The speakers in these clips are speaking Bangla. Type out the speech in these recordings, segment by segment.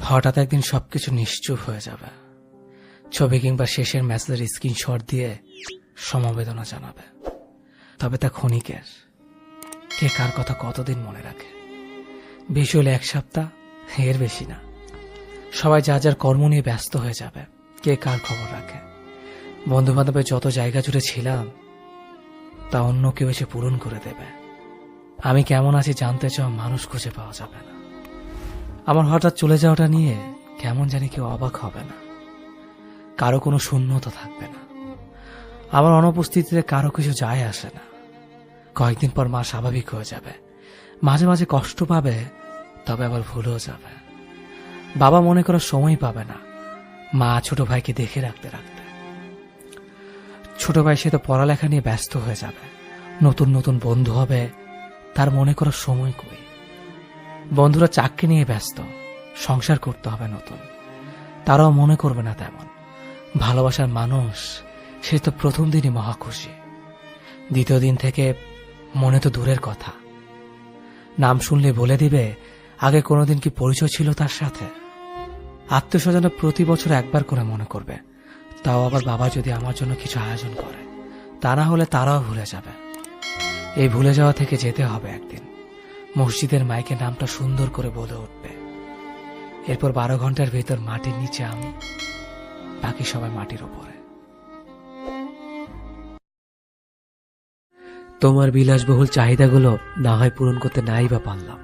হঠাৎ একদিন সবকিছু নিশ্চুপ হয়ে যাবে। ছবি কিংবা শেষের মেসেজের স্ক্রিনশট দিয়ে সমবেদনা জানাবে। তবে তা ক্ষণিকের। কে কার কথা কতদিন মনে রাখে? বেশি হলে 1 সপ্তাহ, এর বেশি না। সবাই যা যার কর্ম নিয়ে ব্যস্ত হয়ে যাবে। কে কার খবর রাখে? বন্ধু বান্ধবের যত জায়গা জুড়ে ছিলাম তা অন্য কেউ এসে পূরণ করে দেবে। আমি কেমন আছি জানতে চাও মানুষ খুঁজে পাওয়া যাবে না। আমার হঠাৎ চলে যাওয়াটা নিয়ে কেমন জানি কেউ অবাক হবে না। কারো কোনো শূন্যতা থাকবে না। আমার অনুপস্থিতিতে কারো কিছু যায় আসে না। কয়েকদিন পর মা স্বাভাবিক হয়ে যাবে। মাঝে মাঝে কষ্ট পাবে, তবে আবার ভুলেও যাবে। বাবা মনে করার সময় পাবে না। মা ছোট ভাইকে দেখে রাখতে রাখতে। ছোট ভাই সে তো পড়ালেখা নিয়ে ব্যস্ত হয়ে যাবে। নতুন নতুন বন্ধু হবে, তার মনে করার সময় কই। বন্ধুরা চাকরি নিয়ে ব্যস্ত, সংসার করতে হবে নতুন, তারাও মনে করবে না তেমন। ভালোবাসার মানুষ সে তো প্রথম দিনই মহা খুশি, দ্বিতীয় দিন থেকে মনে তো দূরের কথা। নাম শুনলে বলে দিবে আগে কোনোদিন কি পরিচয় ছিল তার সাথে। আত্মীয়স্বজনরা প্রতি বছর একবার করে মনে করবে, তাও আবার বাবা যদি আমার জন্য কিছু আয়োজন করে। তা না হলে তারাও ভুলে যাবে। এই ভুলে যাওয়া থেকে যেতে হবে একদিন। মসজিদের মাইকে নামটা সুন্দর করে বলে উঠবে। এরপর 12 ঘন্টার ভেতর মাটির নিচে আমি, বাকি সবাই মাটির উপরে। তোমার বিলাসবহুল চাহিদাগুলো না হয় পূরণ করতে নাই বা পারলাম,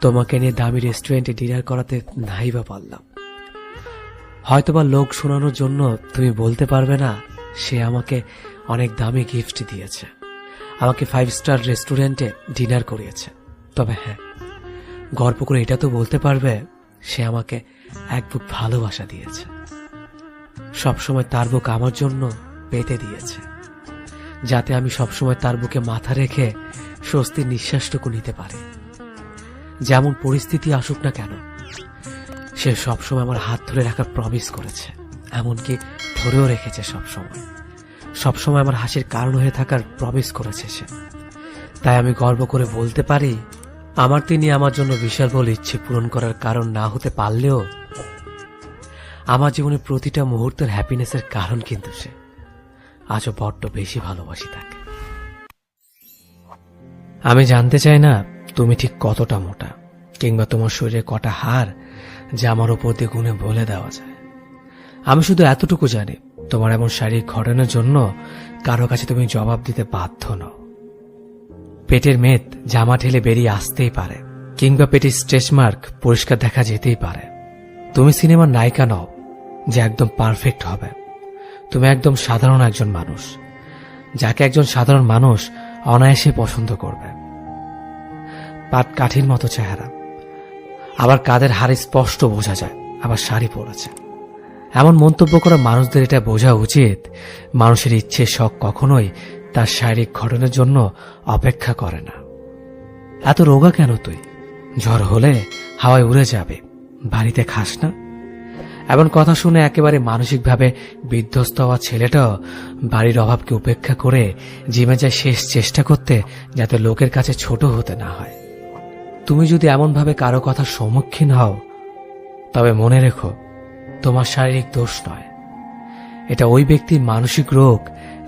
তোমাকে নিয়ে দামি রেস্টুরেন্টে ডিনার করাতে নাই বা পারলাম। হয়তোবা লোক শোনানোর জন্য তুমি বলতে পারবে না সে আমাকে অনেক দামি গিফট দিয়েছে, আমাকে 5 স্টার রেস্টুরেন্টে ডিনার করিয়েছে। তবে হ্যাঁ, গর্ব করে এটা তো বলতে পারবে সে আমাকে এক বুক ভালোবাসা দিয়েছে। সবসময় তার বুক আমার জন্য পেতে দিয়েছে, যাতে আমি সবসময় তার বুকে মাথা রেখে স্বস্তির নিঃশ্বাসটুকু নিতে পারি। যেমন পরিস্থিতি আসুক না কেন, সে সবসময় আমার হাত ধরে রাখার প্রমিস করেছে, এমনকি ধরেও রেখেছে। সবসময় আমার হাসির কারণ হয়ে থাকার প্রমিস করেছে সে। তাই আমি গর্ব করে বলতে পারি, আমার তিনি আমার জন্য বিশাল বড় ইচ্ছে পূরণ করার কারণ না হতে পারলেও আমার জীবনে প্রতিটা মুহূর্তের হ্যাপিনেসের কারণ কিন্তু সে। আজও বড্ড বেশি ভালোবাসি তাকে। আমি জানতে চাই না তুমি ঠিক কতটা মোটা, কিংবা তোমার শরীরে কটা হাড় যা আমার উপর দিয়ে গুণে বলে দেওয়া যায়। আমি শুধু এতটুকু জানি, তোমার এমন শারীরিক ঘটনার জন্য কারো কাছে তুমি জবাব দিতে বাধ্য নও। পেটের মেদ জামা ঠেলে বেরিয়ে আসতেই পারে, কিংবা পেটের স্ট্রেচ মার্ক পরিষ্কার দেখা যেতেই পারে। তুমি সিনেমার নায়িকা নও যে একদম পারফেক্ট হবে। তুমি একদম সাধারণ একজন মানুষ, যাকে একজন সাধারণ মানুষ অনায়াসে পছন্দ করবে। পাট কাঠির মতো চেহারা, আবার কাদের হাড়ে স্পষ্ট বোঝা যায়, আবার শাড়ি পরেছে। এমন মন্তব্য করা মানুষদের এটা বোঝা উচিত, মানুষের ইচ্ছে শখ কখনোই তার শারীরিক ঘটনার জন্য অপেক্ষা করে না। এত রোগা কেন তুই? ঝড় হলে হাওয়ায় উড়ে যাবে, বাড়িতে খাস না? এমন কথা শুনে একেবারে মানসিকভাবে বিধ্বস্ত হওয়া ছেলেটাও বাড়ির অভাবকে উপেক্ষা করে জিমে যায় শেষ চেষ্টা করতে, যাতে লোকের কাছে ছোট হতে না হয়। তুমি যদি এমনভাবে কারো কথার সম্মুখীন হও, তবে মনে রেখো তোমার শারীরিক দোষ নয়, এটা ওই ব্যক্তির মানসিক রোগ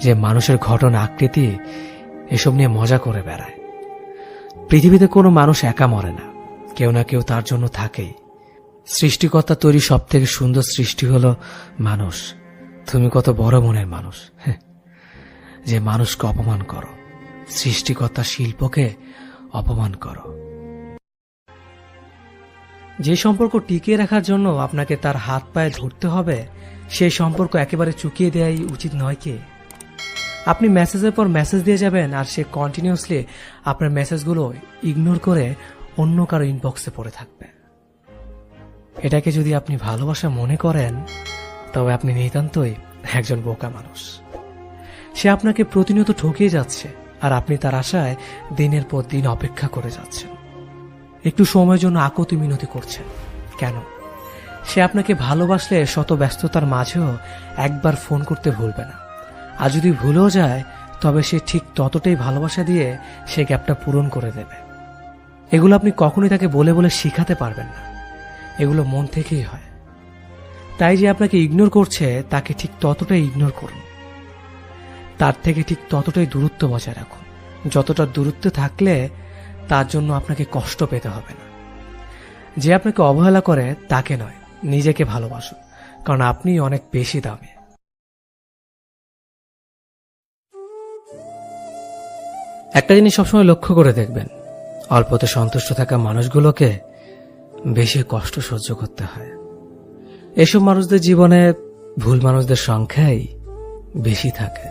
যে মানুষের গঠন আকৃতি এসব নিয়ে মজা করে বেড়ায়। পৃথিবীতে কোনো মানুষ একা মরে না, কেউ না কেউ তার জন্য থাকেই। সৃষ্টিকর্তা তৈরি সব থেকে সুন্দর সৃষ্টি হলো মানুষ। তুমি কত বড় মনের মানুষ যে মানুষকে অপমান করো, সৃষ্টিকর্তার শিল্পকে অপমান করো। যে সম্পর্ক টিকিয়ে রাখার জন্য আপনাকে তার হাত পায়ে ধরতে হবে, সেই সম্পর্ক একেবারে চুকিয়ে দেওয়াই উচিত নয় কি? আপনি মেসেজের পর মেসেজ দিয়ে যাবেন, আর সে কন্টিনিউয়াসলি আপনার মেসেজগুলো ইগনোর করে অন্য কারো ইনবক্সে পড়ে থাকবে। এটাকে যদি আপনি ভালোবাসা মনে করেন, তবে আপনি নিতান্তই একজন বোকা মানুষ। সে আপনাকে প্রতিনিয়ত ঠকিয়ে যাচ্ছে, আর আপনি তার আশায় দিনের পর দিন অপেক্ষা করে যাচ্ছেন। একটু সময়ের জন্য আকুতি মিনতি করছেন কেন? সে আপনাকে ভালোবাসলে শত ব্যস্ততার মাঝেও একবার ফোন করতে ভুলবে না। আর যদি ভুলেও যায়, তবে সে ঠিক ততটাই ভালোবাসা দিয়ে সে গ্যাপটা পূরণ করে দেবে। এগুলো আপনি কখনোই তাকে বলে বলে শিখাতে পারবেন না, এগুলো মন থেকেই হয়। তাই যে আপনাকে ইগনোর করছে তাকে ঠিক ততটাই ইগনোর করুন, তার থেকে ঠিক ততটাই দূরত্ব বজায় রাখুন, যতটা দূরত্ব থাকলে তার জন্য আপনাকে কষ্ট পেতে হবে না। যে আপনাকে অবহেলা করে তাকে নয়, নিজেকে ভালোবাসুন, কারণ আপনি অনেক বেশি দামি। একটা জিনিস সবসময় লক্ষ্য করে দেখবেন, অল্পতে সন্তুষ্ট থাকা মানুষগুলোকে বেশি কষ্ট সহ্য করতে হয়। এসব মানুষদের জীবনে ভুল মানুষদের সংখ্যাই বেশি থাকে।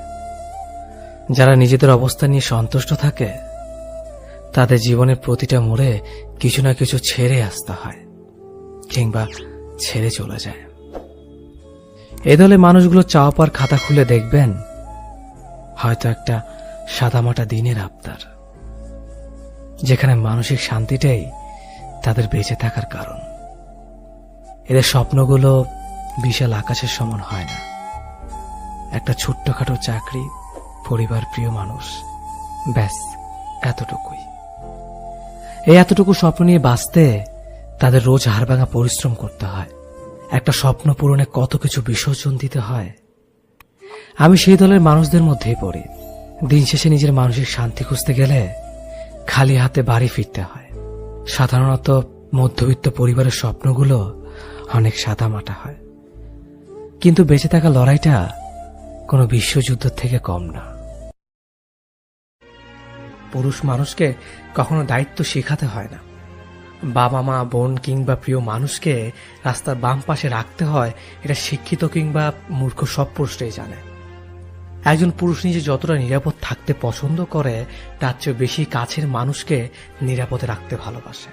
যারা নিজেদের অবস্থা নিয়ে সন্তুষ্ট থাকে তাদের জীবনের প্রতিটা মোড়ে কিছু না কিছু ছেড়ে আসতে হয় কিংবা ছেড়ে চলে যায়। এ দলে মানুষগুলো চাওয়া পাওয়ার খাতা খুলে দেখবেন হয়তো একটা সাদামাটা দিনের আবদার, যেখানে মানসিক শান্তিটাই তাদের বেঁচে থাকার কারণ। এদের স্বপ্নগুলো বিশাল আকাশের সমান হয় না। একটা ছোট্টখাটো চাকরি, পরিবার, প্রিয় মানুষ, ব্যাস এতটুকুই। এই এতটুকু স্বপ্ন নিয়ে বাঁচতে তাদের রোজ হাড়ভাঙা পরিশ্রম করতে হয়। একটা স্বপ্ন পূরণে কত কিছু বিসর্জন দিতে হয়। আমি সেই দলের মানুষদের মধ্যেই পড়ি। দিন শেষে নিজের মানসিক শান্তি খুঁজতে গেলে খালি হাতে বাড়ি ফিরতে হয়। সাধারণত মধ্যবিত্ত পরিবারের স্বপ্নগুলো অনেক সাদামাটা হয়, কিন্তু বেঁচে থাকা লড়াইটা কোনো বিশ্বযুদ্ধ থেকে কম না। পুরুষ মানুষকে কখনো দায়িত্ব শেখাতে হয় না। বাবা মা, বোন কিংবা প্রিয় মানুষকে রাস্তার বাম পাশে রাখতে হয়, এটা শিক্ষিত কিংবা মূর্খ সব পুরুষরাই জানে। একজন পুরুষ নিজে যতটা নিরাপদ থাকতে পছন্দ করে তার চেয়ে বেশি কাছের মানুষকে নিরাপদে রাখতে ভালোবাসে।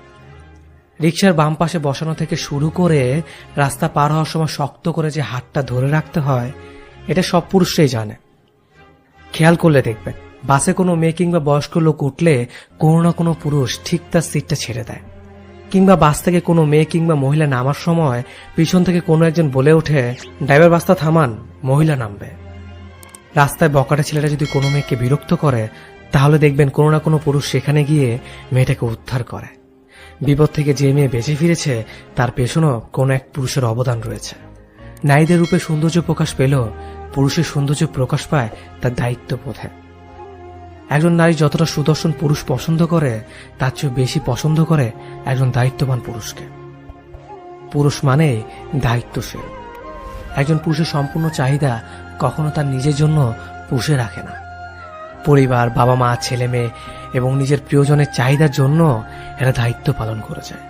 রিকশার বাম পাশে বসানো থেকে শুরু করে রাস্তা পার হওয়ার সময় শক্ত করে যে হাতটা ধরে রাখতে হয়, এটা সব পুরুষরাই জানে। খেয়াল করলে দেখবেন, বাসে কোনো মেয়ে কিংবা বয়স্ক লোক উঠলে কোনো না কোনো পুরুষ ঠিক তার সিটটা ছেড়ে দেয়, কিংবা বাস থেকে কোনো মেয়ে কিংবা মহিলা নামার সময় পিছন থেকে কোনো একজন বলে ওঠে, ড্রাইভার বাসটা থামান, মহিলা নামবে। রাস্তায় বকাটা ছেলেটা যদি কোনো মেয়েকে বিরক্ত করে তাহলে দেখবেন কোনো না কোনো পুরুষ সেখানে গিয়ে মেয়েটাকে উদ্ধার করে। বিপদ থেকে যে মেয়ে বেঁচে ফিরেছে তার পেছনেও কোনো এক পুরুষের অবদান রয়েছে। নারীদের রূপে সৌন্দর্য প্রকাশ পেলেও পুরুষের সৌন্দর্য প্রকাশ পায় তার দায়িত্ববোধে। একজন নারী যতটা সুদর্শন পুরুষ পছন্দ করে তার চেয়ে বেশি পছন্দ করে একজন দায়িত্ববান পুরুষকে। পুরুষ মানে দায়িত্বশীল। একজন পুরুষের সম্পূর্ণ চাহিদা কখনো তার নিজের জন্য পুষে রাখে না। পরিবার, বাবা মা, ছেলে মেয়ে এবং নিজের প্রিয়জনের চাহিদার জন্য এরা দায়িত্ব পালন করে যায়।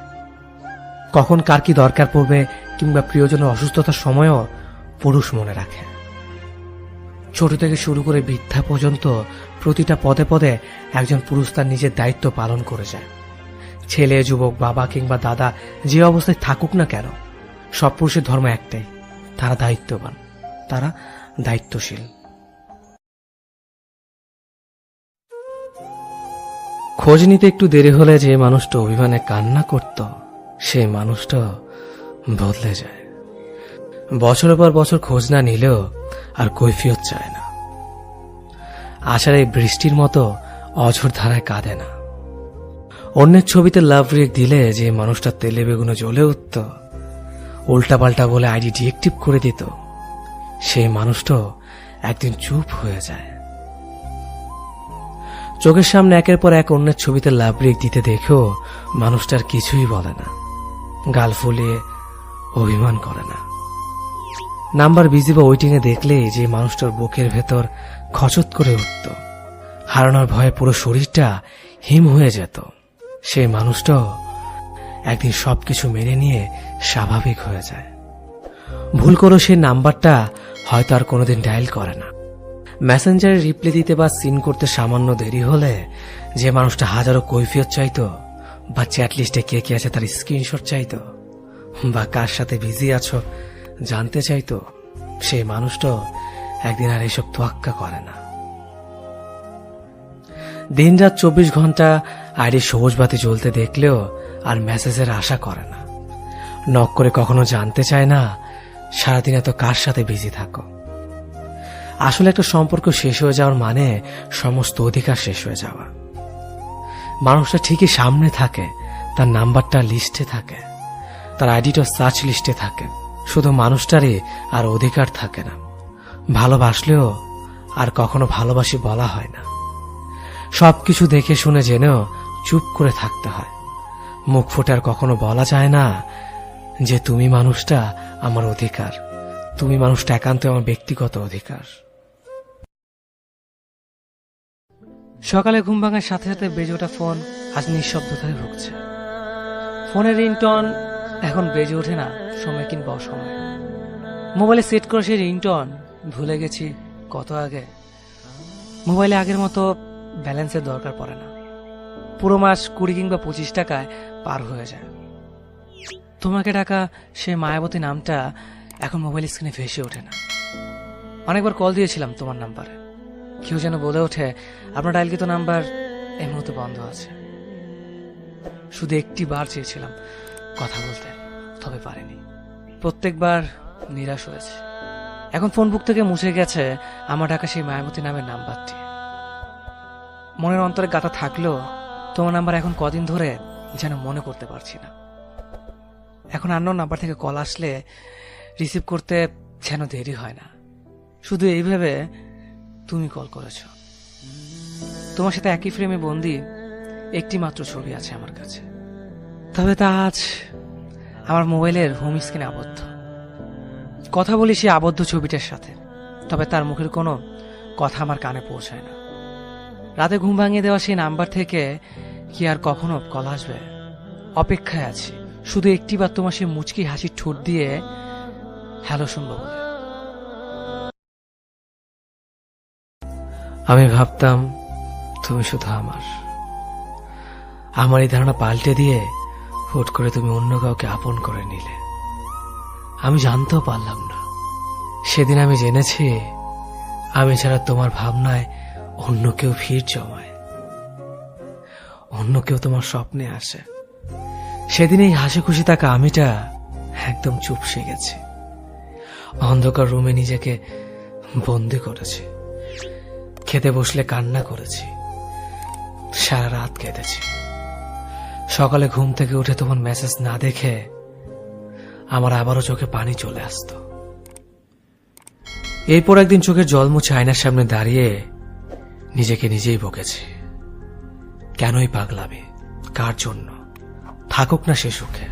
কখন কার কি দরকার পড়বে কিংবা প্রিয়জনের অসুস্থতার সময়ও পুরুষ মনে রাখে। ছোট থেকে শুরু করে বৃদ্ধা পর্যন্ত প্রতিটা পদে পদে একজন পুরুষ তার নিজের দায়িত্ব পালন করে যায়। ছেলে, যুবক, বাবা কিংবা দাদা যে অবস্থায় থাকুক না কেন, সব পুরুষের ধর্ম একটাই, তারা দায়িত্ববান, তারা দায়িত্বশীল। খোঁজ নিতে একটু দেরি হলে যে মানুষটা অভিমানে কান্না করত সেই মানুষটা বদলে যায়। বছরের পর বছর খোঁজ না নিলেও আর কৈফিয়ত চায় না। আষাঢ়ে এই বৃষ্টির মতো অঝোর ধারায় কাঁদে না। অন্যের ছবিতে লাভ রিয়েক দিলে যে মানুষটা তেলে বেগুনে জ্বলে উঠত, উল্টাপাল্টা বলে আইডি ডিএক্টিভ করে দিত, সেই মানুষটা একদিন চুপ হয়ে যায়। চোখের সামনে একের পর এক অন্যের ছবিতে লাভ রিয়েক দিতে দেখেও মানুষটার কিছুই বলে না, গাল ফুলিয়ে অভিমান করে না। নাম্বার বিজি বা ওয়েটিং এ দেখলে যে মানুষটার বুকের ভেতর খচত করে উঠত, হারানোর ভয়ে পুরো শরীরটা হিম হয়ে যেত, সেই মানুষটাও একদিন সবকিছু মেনে নিয়ে স্বাভাবিক হয়ে যায়। ভুল করে সেই নাম্বারটা হয়তো আর কোনোদিন ডায়াল করে না। মেসেঞ্জারে রিপ্লাই দিতে বা সিন করতে সামান্য দেরি হলে যে মানুষটা হাজারো কৈফিয়ত চাইতো, বা চ্যাট লিস্টে কে কে আছে তার স্ক্রিনশট চাইতো, বা কার সাথে বিজি আছো জানতে চাইতো, সেই মানুষটা একদিন আর এসব তোয়াক্কা করে না। দিন রাত 24 ঘন্টা আইডি সবুজ বাতি জ্বলতে দেখলেও আর মেসেজের আশা করে না। নক করে কখনো জানতে চায় না সারাদিন এত কার সাথে বিজি থাকো। আসলে একটা সম্পর্ক শেষ হয়ে যাওয়ার মানে সমস্ত অধিকার শেষ হয়ে যাওয়া। মানুষটা ঠিকই সামনে থাকে, তার নাম্বারটা লিস্টে থাকে, তার আইডিটা সার্চ লিস্টে থাকে। শুধু মানুষটারই আর অধিকার থাকে না, ভালোবাসলেও আর কখনো ভালোবাসি বলা হয় না। সবকিছু দেখে শুনে জেনেও চুপ করে থাকতে হয়। মুখ ফুটে আর কখনো বলা যায় না যে তুমি মানুষটা আমার অধিকার, তুমি মানুষটা একান্ত আমার ব্যক্তিগত অধিকার। সকালে ঘুম ভাঙার সাথে সাথে বেজে ওঠা ফোন আজ নিঃশব্দতায় ভুগছে। ফোনের রিংটন এখন বেজে ওঠে না সময় কিংবা অসময়। মোবাইলে সেট করে সেই রিংটন ভুলে গেছি কত আগে। মোবাইলে আগের মতো ব্যালেন্সের দরকার পড়ে না। পুরো মাস 20 কিংবা 25 টাকায় পার হয়ে যায়। তোমাকে ডাকা সেই মায়াবতী নামটা এখন মোবাইল স্ক্রিনে ভেসে ওঠে না। অনেকবার কল দিয়েছিলাম তোমার নাম্বারে, কেউ যেন বলে ওঠে আপনার ডায়ালকৃত নাম্বার এই মুহূর্তে বন্ধ আছে। শুধু একটি বার চেয়েছিলাম কথা বলতে, তবে পারিনি। প্রত্যেকবার নিরাশ হয়েছে। এখন ফোন বুক থেকে মুছে গেছে আমার ডাকা সেই মায়াবতী নামের নাম্বারটি। মনের অন্তরে গাঁথা থাকলেও তোমার নাম্বার এখন কদিন ধরে যেন মনে করতে পারছি না। এখন আননোন নাম্বার থেকে কল আসলে রিসিভ করতে যেন দেরি হয় না। শুধু এইভাবে তুমি কল করেছ। তোমার সাথে একই ফ্রেমে বন্দি একটি মাত্র ছবি আছে আমার কাছে, তবে তা আজ আমার মোবাইলের হোম স্ক্রিনে আবদ্ধ। কথা বলি সেই আবদ্ধ ছবিটার সাথে, তবে তার মুখের কোনো কথা আমার কানে পৌঁছায় না। রাতে ঘুম ভাঙিয়ে দেওয়া সেই নাম্বার থেকে কি আর কখনো কল আসবে? অপেক্ষায় আছি শুধু একটি বার তোমার সেই মুচকি হাসির ঠোঁট দিয়ে হ্যালো শুনবো বলে। আমি ভাবতাম তুমি শুধু আমার এই ধারণা পাল্টে দিয়ে হুট করে তুমি অন্য কাউকে আপন করে নিলে। আমি জানতেও পারলাম না। সেদিন আমি জেনেছি আমি ছাড়া তোমার ভাবনায় অন্য কেউ ভিড় জমায়, অন্য কেউ তোমার স্বপ্নে আসে। সেদিন এই হাসি খুশি থাকা আমিটা একদম চুপসে গেছে। অন্ধকার রুমে নিজেকে বন্দি করেছি। খেতে বসলে কান্না করেছি, সারা রাত কেঁদেছি। সকালে ঘুম থেকে উঠে তোমার মেসেজ না দেখে আমার আবারও চোখে পানি চলে আসতো। এরপর একদিন চোখের জল মুছে আয়নার সামনে দাঁড়িয়ে নিজেকে নিজেই বকেছি, কেনই পাগলামি, কার জন্য? থাকুক না সে সুখে।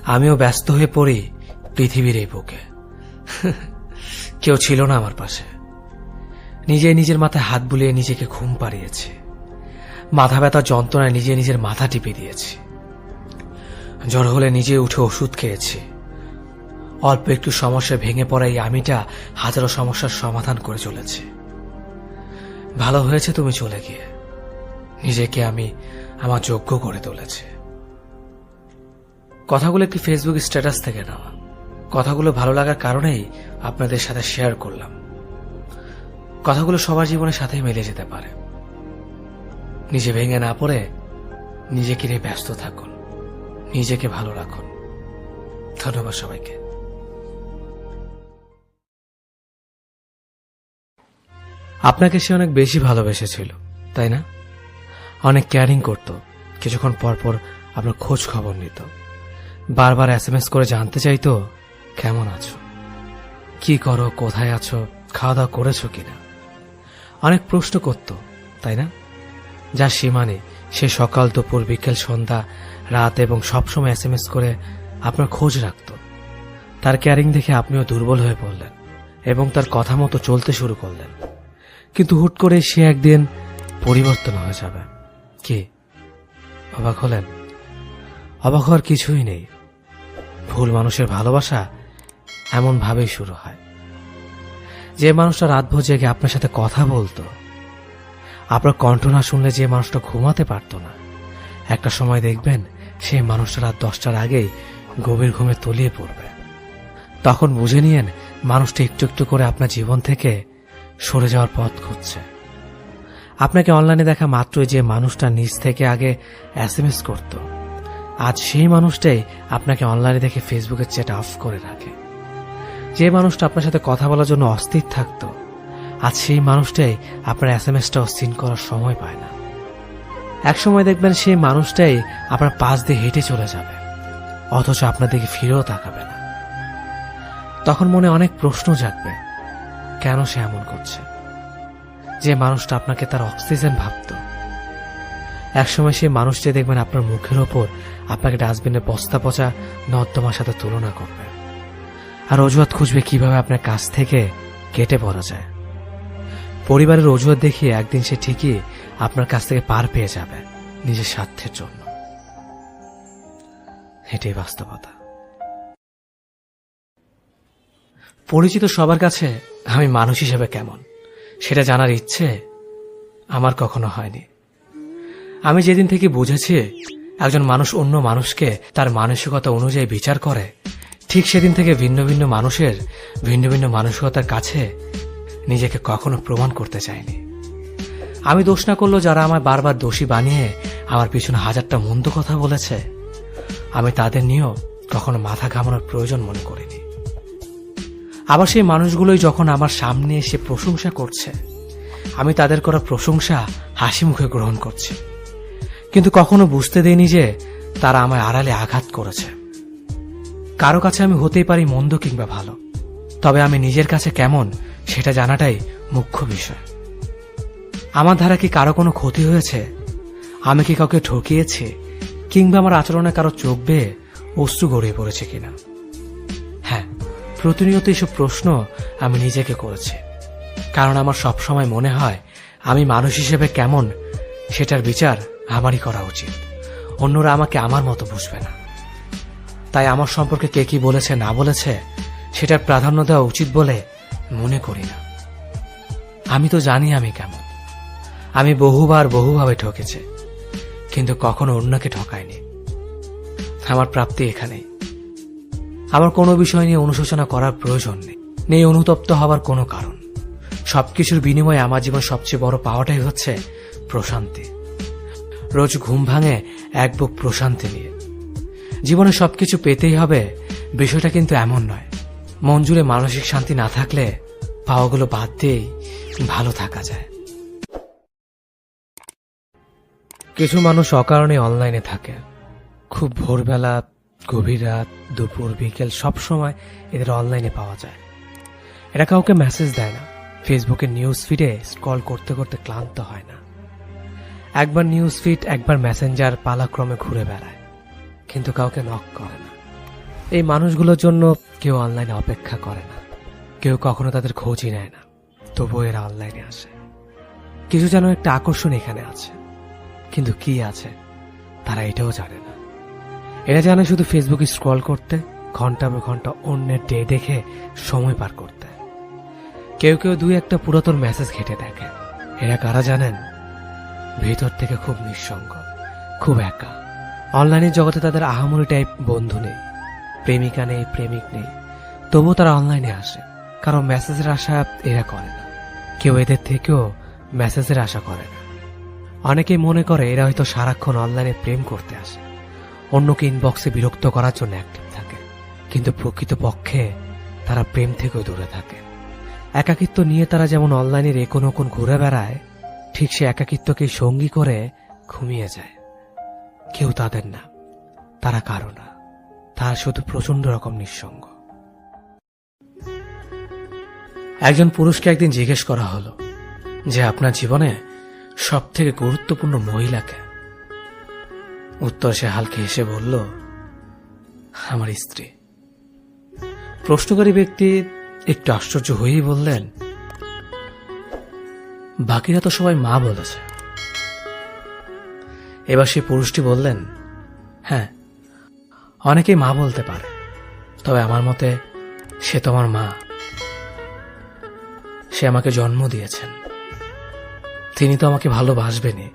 আমিও ব্যস্ত হয়ে পড়ি পৃথিবীর এই বুকে। কেউ ছিল না আমার পাশে। নিজের মাথায় হাত বুলিয়ে নিজেকে ঘুম পাড়িয়েছি। মাথা ব্যথা যন্ত্রণায় নিজের মাথা টিপে দিয়েছি। জ্বর হলে নিজে উঠে ওষুধ খেয়েছি। অল্প একটু সমস্যা ভেঙে পড়া এই আমিটা হাজারো সমস্যার সমাধান করে চলেছে। ভালো হয়েছে তুমি চলে গিয়ে। নিজেকে আমি আমার যোগ্য করে তুলেছি। কথাগুলো একটি ফেসবুক স্ট্যাটাস থেকে নেওয়া। কথাগুলো ভালো লাগার কারণেই আপনাদের সাথে শেয়ার করলাম। কথাগুলো সবার জীবনের সাথে মিলে যেতে পারে। নিজে ভেঙে না পড়ে নিজেকে নিয়ে ব্যস্ত থাকুন, নিজেকে ভালো রাখুন। ধন্যবাদ সবাইকে। আপনাকে সে অনেক বেশি ভালোবেসেছিল, তাই না? অনেক কেয়ারিং করত, কিছুক্ষণ পর পর আপনার খোঁজ খবর নিত, বারবার SMS করে জানতে চাইতো কেমন আছো, কি করো, কোথায় আছো, খাওয়া দাওয়া করেছো কিনা। অনেক প্রশ্ন করত, তাই না? যার সীমা নেই। সে সকাল দুপুর বিকেল সন্ধ্যা রাত এবং সবসময় SMS করে আপনার খোঁজ রাখত। তার কেয়ারিং দেখে আপনিও দুর্বল হয়ে পড়লেন এবং তার কথা মতো চলতে শুরু করলেন। কিন্তু হুট করে সে একদিন পরিবর্তন হয়ে যাবে। কি অবাক হলেন? অবাক হওয়ার কিছুই নেই। ভুল মানুষের ভালোবাসা এমন ভাবেই শুরু হয়। যে মানুষটা রাতভর জেগে আপনার সাথে কথা বলতো, আপনার কণ্ঠ না শুনলে যে মানুষটা ঘুমাতে পারত না, একটা সময় দেখবেন সেই মানুষটা রাত 10টার আগেই গভীর ঘুমে তলিয়ে পড়বে। তখন বুঝে নিয়েন মানুষটা একটু একটু করে আপনার জীবন থেকে সরে যাওয়ার পথ খুঁজছে। আপনাকে অনলাইনে দেখা মাত্রই যে মানুষটা নিজ থেকে আগে SMS করত, আজ সেই মানুষটাই আপনাকে অনলাইনে দেখে ফেসবুকের চ্যাট অফ করে রাখে। যে মানুষটা আপনার সাথে কথা বলার জন্য অস্থির থাকত, আজ সেই মানুষটাই আপনার SMS-টাও সিন করার সময় পায় না। এক সময় দেখবেন সেই মানুষটাই আপনার পাশ দিয়ে হেঁটে চলে যাবে, অথচ আপনার দিকে ফিরেও তাকাবে না। তখন মনে অনেক প্রশ্ন জাগবে, কেন সে এমন করছে? যে মানুষটা আপনাকে তার অক্সিজেন ভাবত, একসময় সেই মানুষটি দেখবেন আপনার মুখের ওপর আপনাকে ডাস্টবিনের বস্তা পচা নর্দমার সাথে তুলনা করবে, আর অজুহাত খুঁজবে কিভাবে আপনার কাছ থেকে কেটে পড়া যায়। পরিবারের অজুহাত দেখিয়ে একদিন সে ঠিকই আপনার কাছ থেকে পার পেয়ে যাবে নিজের স্বার্থের জন্য। এটাই বাস্তবতা। পরিচিত সবার কাছে আমি মানুষ হিসেবে কেমন সেটা জানার ইচ্ছে আমার কখনো হয়নি। আমি যেদিন থেকে বুঝেছি একজন মানুষ অন্য মানুষকে তার মানসিকতা অনুযায়ী বিচার করে, ঠিক সেদিন থেকে ভিন্ন ভিন্ন মানুষের ভিন্ন ভিন্ন মানসিকতার কাছে নিজেকে কখনো প্রমাণ করতে চাইনি। আমি দোষ না করলেও যারা আমায় বারবার দোষী বানিয়ে আমার পিছনে হাজারটা মন্দ কথা বলেছে, আমি তাদের নিয়েও কখনো মাথা ঘামানোর প্রয়োজন মনে করিনি। আবার সেই মানুষগুলোই যখন আমার সামনে এসে প্রশংসা করছে, আমি তাদের করা প্রশংসা হাসি মুখে গ্রহণ করছি, কিন্তু কখনো বুঝতে দেইনি যে তারা আমায় আড়ালে আঘাত করেছে। কারো কাছে আমি হতেই পারি মন্দ কিংবা ভালো, তবে আমি নিজের কাছে কেমন সেটা জানাটাই মুখ্য বিষয়। আমার দ্বারা কি কারো কোনো ক্ষতি হয়েছে? আমি কি কাউকে ঠকিয়েছি? কিংবা আমার আচরণে কারো চোখ বেয়ে অশ্রু গড়িয়ে পড়েছে কিনা? হ্যাঁ, প্রতিনিয়ত এইসব প্রশ্ন আমি নিজেকে করেছি, কারণ আমার সবসময় মনে হয় আমি মানুষ হিসেবে কেমন সেটার বিচার আমারই করা উচিত। অন্যরা আমাকে আমার মতো বুঝবে না। তাই আমার সম্পর্কে কে কি বলেছে না বলেছে সেটার প্রাধান্য দেওয়া উচিত বলে মনে করি না। আমি তো জানি আমি কেমন। আমি বহুভাবে ঠকেছি, কিন্তু কখনো অন্যকে ঠকাইনি। আমার প্রাপ্তি এখানেই। আমার কোনো বিষয় নিয়ে অনুশোচনা করার প্রয়োজন নেই অনুতপ্ত হবার কোনো কারণ। সবকিছুর বিনিময়ে আমার জীবন সবচেয়ে বড় পাওয়াটাই হচ্ছে প্রশান্তি। রোজ ঘুম ভাঙে এক বুক প্রশান্তি নিয়ে। জীবনে সবকিছু পেতেই হবে বিষয়টা কিন্তু এমন নয়। মন জুড়ে মানসিক শান্তি না থাকলে পাওয়াগুলো বাদ দিয়েই ভালো থাকা যায়। কিছু মানুষ অকারণে অনলাইনে থাকে। খুব ভোরবেলা, গভীর রাত, দুপুর, বিকেল সব সময় এদের অনলাইনে পাওয়া যায়। এরা কাউকে মেসেজ দেয় না, ফেসবুকের নিউজ ফিডে স্ক্রল করতে করতে ক্লান্ত হয় না। একবার নিউজ ফিড, একবার মেসেঞ্জার পালাক্রমে ঘুরে বেড়ায়, কিন্তু কাউকে নক করে না। এই মানুষগুলোর জন্য কেউ অনলাইনে অপেক্ষা করে না, কেউ কখনো তাদের খোঁজই নেয় না, তবুও এরা অনলাইনে আসে। কিছু যেন একটা আকর্ষণ এখানে আছে, কিন্তু কি আছে তারা এটাও জানে না। এরা জানে শুধু ফেসবুকে স্ক্রল করতে, ঘন্টা পর ঘন্টা অন্যের ডে দেখে সময় পার করতে। কেউ কেউ দুই একটা পুরাতন মেসেজ ঘেটে দেখে। এরা কারা জানেন? ভেতর থেকে খুব নিঃসঙ্গ, খুব একা। অনলাইনের জগতে তাদের আহামরি টাইপ বন্ধু নেই, প্রেমিকা নেই, প্রেমিক নেই, তবুও তারা অনলাইনে আসে। কারণ মেসেজের আশা এরা করে না, কেউ এদের থেকেও মেসেজের আশা করে না। অনেকেই মনে করে এরা হয়তো সারাক্ষণ অনলাইনে প্রেম করতে আসে, অন্যকে ইনবক্সে বিরক্ত করার জন্য অ্যাক্টিভ থাকে, কিন্তু প্রকৃতপক্ষে তারা প্রেম থেকেও দূরে থাকে। একাকিত্ব নিয়ে তারা যেমন অনলাইনের একোন ওকোন ঘুরে বেড়ায়, ঠিক সে একাকিত্বকে সঙ্গী করে ঘুমিয়ে যায়। কেউ তাদের না, তারা কারো না, তারা শুধু প্রচন্ড রকম নিঃসঙ্গ। একজন পুরুষকে একদিন জিজ্ঞেস করা হলো যে আপনার জীবনে সব থেকে গুরুত্বপূর্ণ মহিলাকে। উত্তর সে হালকা হেসে বলল, আমার স্ত্রী। প্রশ্নকারী ব্যক্তি একটু আশ্চর্য হয়েই বললেন, বাকিরা তো সবাই মা বলেছে। এবার সে পুরুষটি বললেন, হ্যাঁ, অনেকেই মা বলতে পারে, তবে আমার মতে সে তোমার মা। সে আমাকে জন্ম দিয়েছেন, তিনি তো আমাকে ভালোবাসবেনই,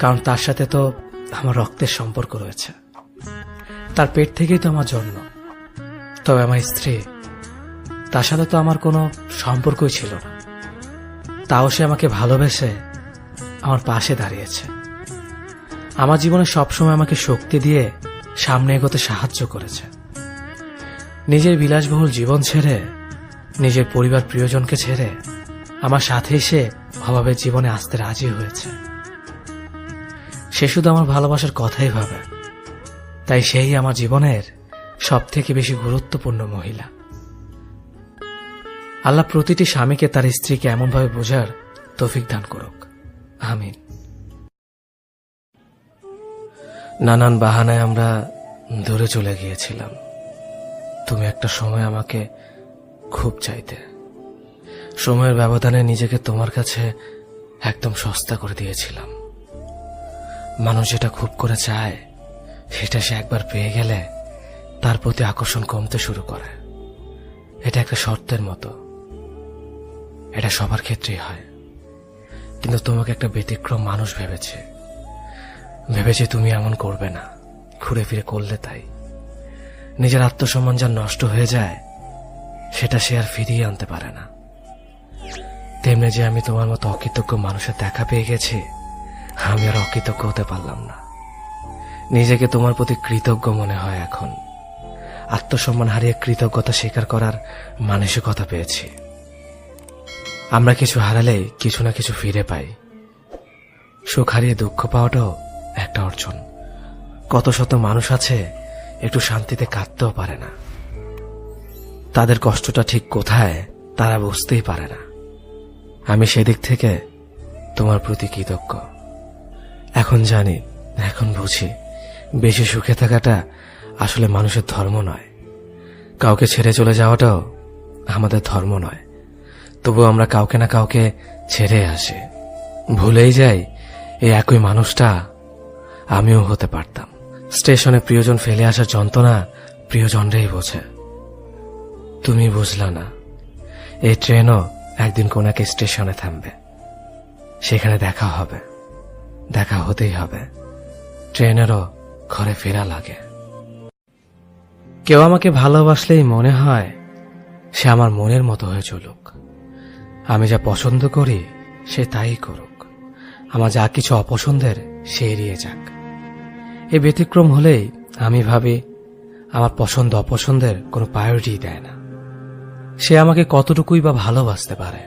কারণ তার সাথে তো আমার রক্তের সম্পর্ক রয়েছে, তার পেট থেকেই তো আমার জন্ম। তবে আমার স্ত্রী, তার সাথে তো আমার কোনো সম্পর্কই ছিল না, তাও সে আমাকে ভালোবেসে আমার পাশে দাঁড়িয়েছে। আমার জীবনে সবসময় আমাকে শক্তি দিয়ে সামনে এগোতে সাহায্য করেছে। নিজের বিলাসবহুল জীবন ছেড়ে, নিজের পরিবার প্রিয়জনকে ছেড়ে আমার সাথে সে অভাবের জীবনে আসতে রাজি হয়েছে। সে শুধু আমার ভালোবাসার কথাই ভাবে, তাই সেই আমার জীবনের সব থেকে বেশি গুরুত্বপূর্ণ মহিলা। আল্লাহ প্রতিটি স্বামীকে তার স্ত্রীকে এমনভাবে বোঝার তৌফিক দান করুক, আমিন। নানান বাহানায় আমরা দূরে চলে গিয়েছিলাম। তুমি একটা সময় আমাকে খুব চাইতে। সময়ের ব্যবধানে নিজেকে তোমার কাছে একদম সস্তা করে দিয়েছিলাম। মানুষ যেটা খুব করে চায় সেটা সে একবার পেয়ে গেলে তার প্রতি আকর্ষণ কমতে শুরু করে। এটা একটা শর্তের মতো, এটা সবার ক্ষেত্রেই হয়। কিন্তু তোমাকে একটা ব্যতিক্রম মানুষ ভেবেছে তুমি এমন করবে না, ঘুরে ফিরে করলে তাই। নিজের আত্মসম্মান যা নষ্ট হয়ে যায় সেটা সে আর ফিরিয়ে আনতে পারে না। তেমনি যে আমি তোমার মতো অকৃতজ্ঞ মানুষের দেখা পেয়ে গেছি, আমি আর অকৃতজ্ঞ হতে পারলাম না। নিজেকে তোমার প্রতি কৃতজ্ঞ মনে হয় এখন। আত্মসম্মান হারিয়ে কৃতজ্ঞতা স্বীকার করার মানসিকতা পেয়েছি। আমরা কিছু হারালেই কিছু না কিছু ফিরে পাই। সুখ হারিয়ে দুঃখ পাওয়াটাও একটা অর্জন। কত শত মানুষ আছে একটু শান্তিতে কাঁদতেও পারে না। তাদের কষ্টটা ঠিক কোথায় তারা বুঝতেই পারে না। আমি সেদিক থেকে তোমার প্রতি কৃতজ্ঞ। এখন জানি, এখন বুঝি, বেশি সুখে থাকাটা আসলে মানুষের ধর্ম নয়। কাউকে ছেড়ে চলে যাওয়াটাও আমাদের ধর্ম নয়। তবু আমরা কাউকে না কাউকে ছেড়ে আসি। ভুলেই যাই এই একই মানুষটা আমিও হতে পারতাম। স্টেশনে প্রিয়জন ফেলে আসার যন্ত্রণা প্রিয়জনরাই বোঝে। তুমি বুঝলা না, এই ট্রেনও একদিন কোন এক স্টেশনে থামবে। সেখানে দেখা হবে, দেখা হতেই হবে। ট্রেনেরও ঘরে ফেরা লাগে। কেউ আমাকে ভালোবাসলেই মনে হয় সে আমার মনের মতো হয়ে চলুক। আমি যা পছন্দ করি সে তাই করুক। আমার যা কিছু অপছন্দের সে এড়িয়ে যাক। এই ব্যতিক্রম হলেই আমি ভাবি আমার পছন্দ অপছন্দের কোনো প্রায়োরিটি দেয় না। সে আমাকে কতটুকুই বা ভালোবাসতে পারে।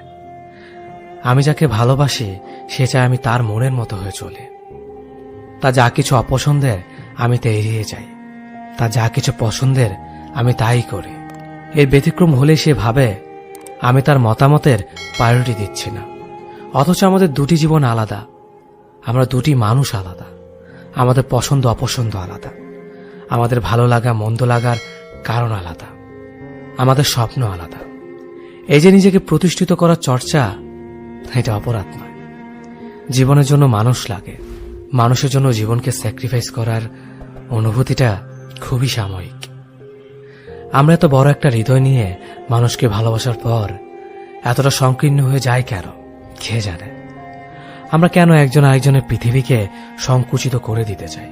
আমি যাকে ভালোবাসি সে চায় আমি তার মনের মতো হয়ে চলি। তা যা কিছু অপছন্দের আমি তা এড়িয়ে যাই, তা যা কিছু পছন্দের আমি তাই করি। এর ব্যতিক্রম হলে সে ভাবে আমি তার মতামতের প্রায়োরিটি দিচ্ছি না। অথচ আমাদের দুটি জীবন আলাদা, আমরা দুটি মানুষ আলাদা, আমাদের পছন্দ অপছন্দ আলাদা, আমাদের ভালো লাগা মন্দ লাগার কারণ আলাদা, আমাদের স্বপ্ন আলাদা। এই যে নিজেকে প্রতিষ্ঠিত করার চর্চা, এটা অপরাধ নয়। জীবনের জন্য মানুষ লাগে। মানুষের জন্য জীবনকে স্যাক্রিফাইস করার অনুভূতিটা খুবই সাময়িক। আমরা এত বড় একটা হৃদয় নিয়ে মানুষকে ভালোবাসার পর এতটা সংকীর্ণ হয়ে যায় কেন, কে জানে? আমরা কেন একজন আরেকজনের পৃথিবীকে সংকুচিত করে দিতে চাই?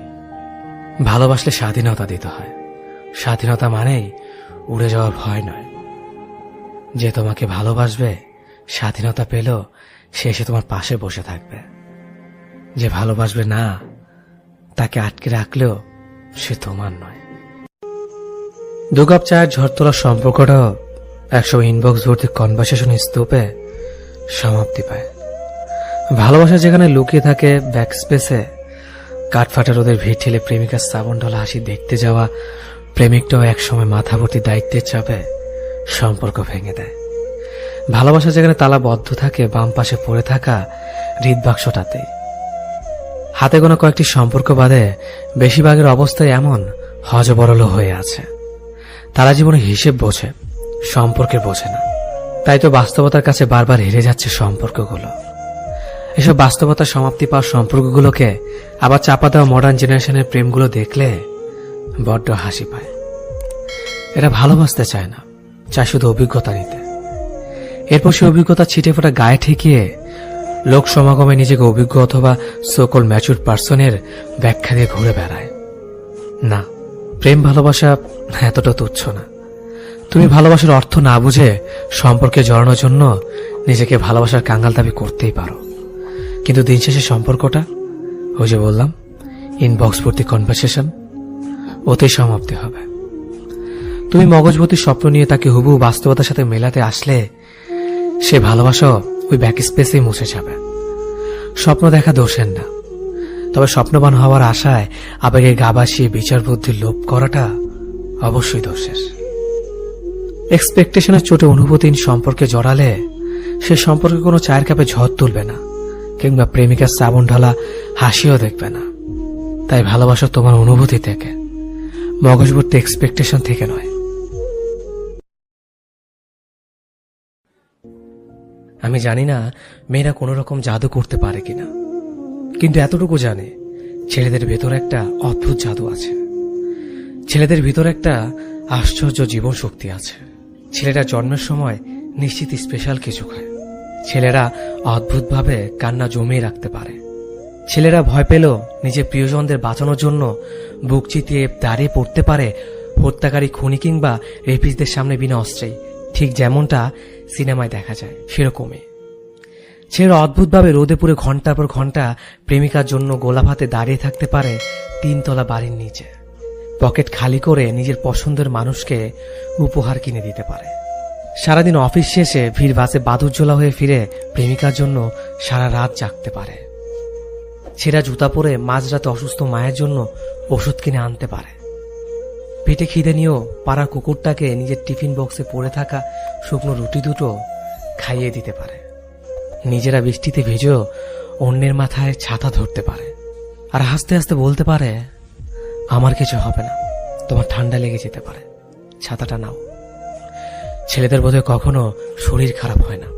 ভালোবাসলে স্বাধীনতা দিতে হয়। স্বাধীনতা মানেই উড়ে যাওয়ার ভয় নয়। যে তোমাকে ভালোবাসবে স্বাধীনতা পেলেও সে এসে তোমার পাশে বসে থাকবে। যে ভালোবাসবে না, তাকে আটকে রাখলেও সে তোমার নয়। 2 কাপ চায়ের ঝড় তোলার সম্পর্কটাও 100 ইনবক্স ভর্তি কনভারসেশন স্তূপে সমাপ্তি পায়। ভালোবাসা যেখানে লুকিয়ে থাকে ব্যাক স্পেসে, কাঠফাটা রোদের ভিড় ঠেলে প্রেমিকার শ্রাবণ ঢালা হাসি দেখতে যাওয়া প্রেমিকটাও একসময় মাথা ভর্তি দায়িত্বের চাপে সম্পর্ক ভেঙে দেয়। ভালোবাসা যেখানে তালাবদ্ধ থাকে বাম পাশে পড়ে থাকা হৃদবাক্সটাতে। হাতে গোনা কয়েকটি সম্পর্ক বাদে বেশিরভাগের অবস্থায় এমন হজবরল হয়ে আছে। তারা জীবনে হিসেব বোঝে, সম্পর্কে বোঝে না। তাই তো বাস্তবতার কাছে বারবার হেরে যাচ্ছে সম্পর্কগুলো। এসব বাস্তবতার সমাপ্তি পাওয়া সম্পর্কগুলোকে আবার চাপা দেওয়া মডার্ন জেনারেশনের প্রেমগুলো দেখলে বড্ড হাসি পায়। এরা ভালোবাসতে চায় না, চায় শুধু অভিজ্ঞতা নিতে। এরপর সে অভিজ্ঞতা ছিটে ফোটা গায়ে ঠেকিয়ে লোক সমাগমে নিজেকে অভিজ্ঞ অথবা সকল ম্যাচুর পার্সনের ব্যাখ্যা দিয়ে ঘুরে বেড়ায়। না, প্রেম ভালোবাসা এতটা তুচ্ছ না। তুমি ভালোবাসার অর্থ না বুঝে সম্পর্কে জড়ানোর জন্য নিজেকে ভালোবাসার কাঙ্গাল দাবি করতেই পারো, কিন্তু দিন শেষে সম্পর্কটা, ওই যে বললাম ইনবক্স ভর্তি কনভারসেশন, ওতেই সমাপ্তি হবে। তুমি মগজভর্তি স্বপ্ন নিয়ে তাকে হুবহু বাস্তবতার সাথে মেলাতে আসলে সে ভালোবাসা ওই ব্যাক স্পেসেই মুছে যাবে। স্বপ্ন দেখা দোষের না, তবে স্বপ্নবান হওয়ার আশায় আবেগে গা ভাসিয়ে বিচার বুদ্ধির লোভ করাটা অবশ্যই দোষের। এক্সপেকটেশনের চোটে অনুভূতিহীন সম্পর্কে জড়ালে সে সম্পর্কে কোনো চায়ের কাপে ঝড় তুলবে না, কিংবা প্রেমিকার শ্রাবণ ঢালা হাসিও দেখবে না। তাই ভালোবাসা তোমার অনুভূতি থেকে, মগজবর্তী এক্সপেকটেশন থেকে নয়। আমি জানি না মেয়েরা কোনো রকম জাদু করতে পারে কিনা, কিন্তু এতটুকু জানে ছেলেদের ভেতর একটা অদ্ভুত জাদু আছে। ছেলেদের ভিতর একটা আশ্চর্য জীবন শক্তি আছে। ছেলেরা জন্মের সময় নিশ্চিত স্পেশাল কিছু খায়। ছেলেরা অদ্ভুতভাবে কান্না জমিয়ে রাখতে পারে। ছেলেরা ভয় পেলেও নিজের প্রিয়জনদের বাঁচানোর জন্য বুক চিতিয়ে দাঁড়িয়ে পড়তে পারে হত্যাকারী খুনি কিংবা রেপিসদের সামনে বিনা অস্ত্রেই, ঠিক যেমনটা সিনেমায় দেখা যায় সেরকমই। ছেলেরা অদ্ভুতভাবে রোদে পুড়ে ঘন্টার পর ঘন্টা প্রেমিকার জন্য গোলাপ হাতে দাঁড়িয়ে থাকতে পারে 3 তলা বাড়ির নিচে। পকেট খালি করে নিজের পছন্দের মানুষকে উপহার কিনে দিতে পারে। সারাদিন অফিস শেষে ভিড় বাসে বাদুরঝোলা হয়ে ফিরে প্রেমিকার জন্য সারা রাত জাগতে পারে। ছেঁড়া জুতা পরে মাঝরাতে অসুস্থ মায়ের জন্য ওষুধ কিনে আনতে পারে। পেটে খিদে নিয়েও পাড়ার কুকুরটাকে নিজের টিফিন বক্সে পড়ে থাকা শুকনো রুটি দুটো খাইয়ে দিতে পারে। নিজেরা বৃষ্টিতে ভিজেও অন্যের মাথায় ছাতা ধরতে পারে, আর হাসতে হাসতে বলতে পারে, আমার কিছু হবে না, তোমার ঠান্ডা লেগে যেতে পারে, ছাতাটা নাও। ছেলেদের বোধহয় কখনো শরীর খারাপ হয় না।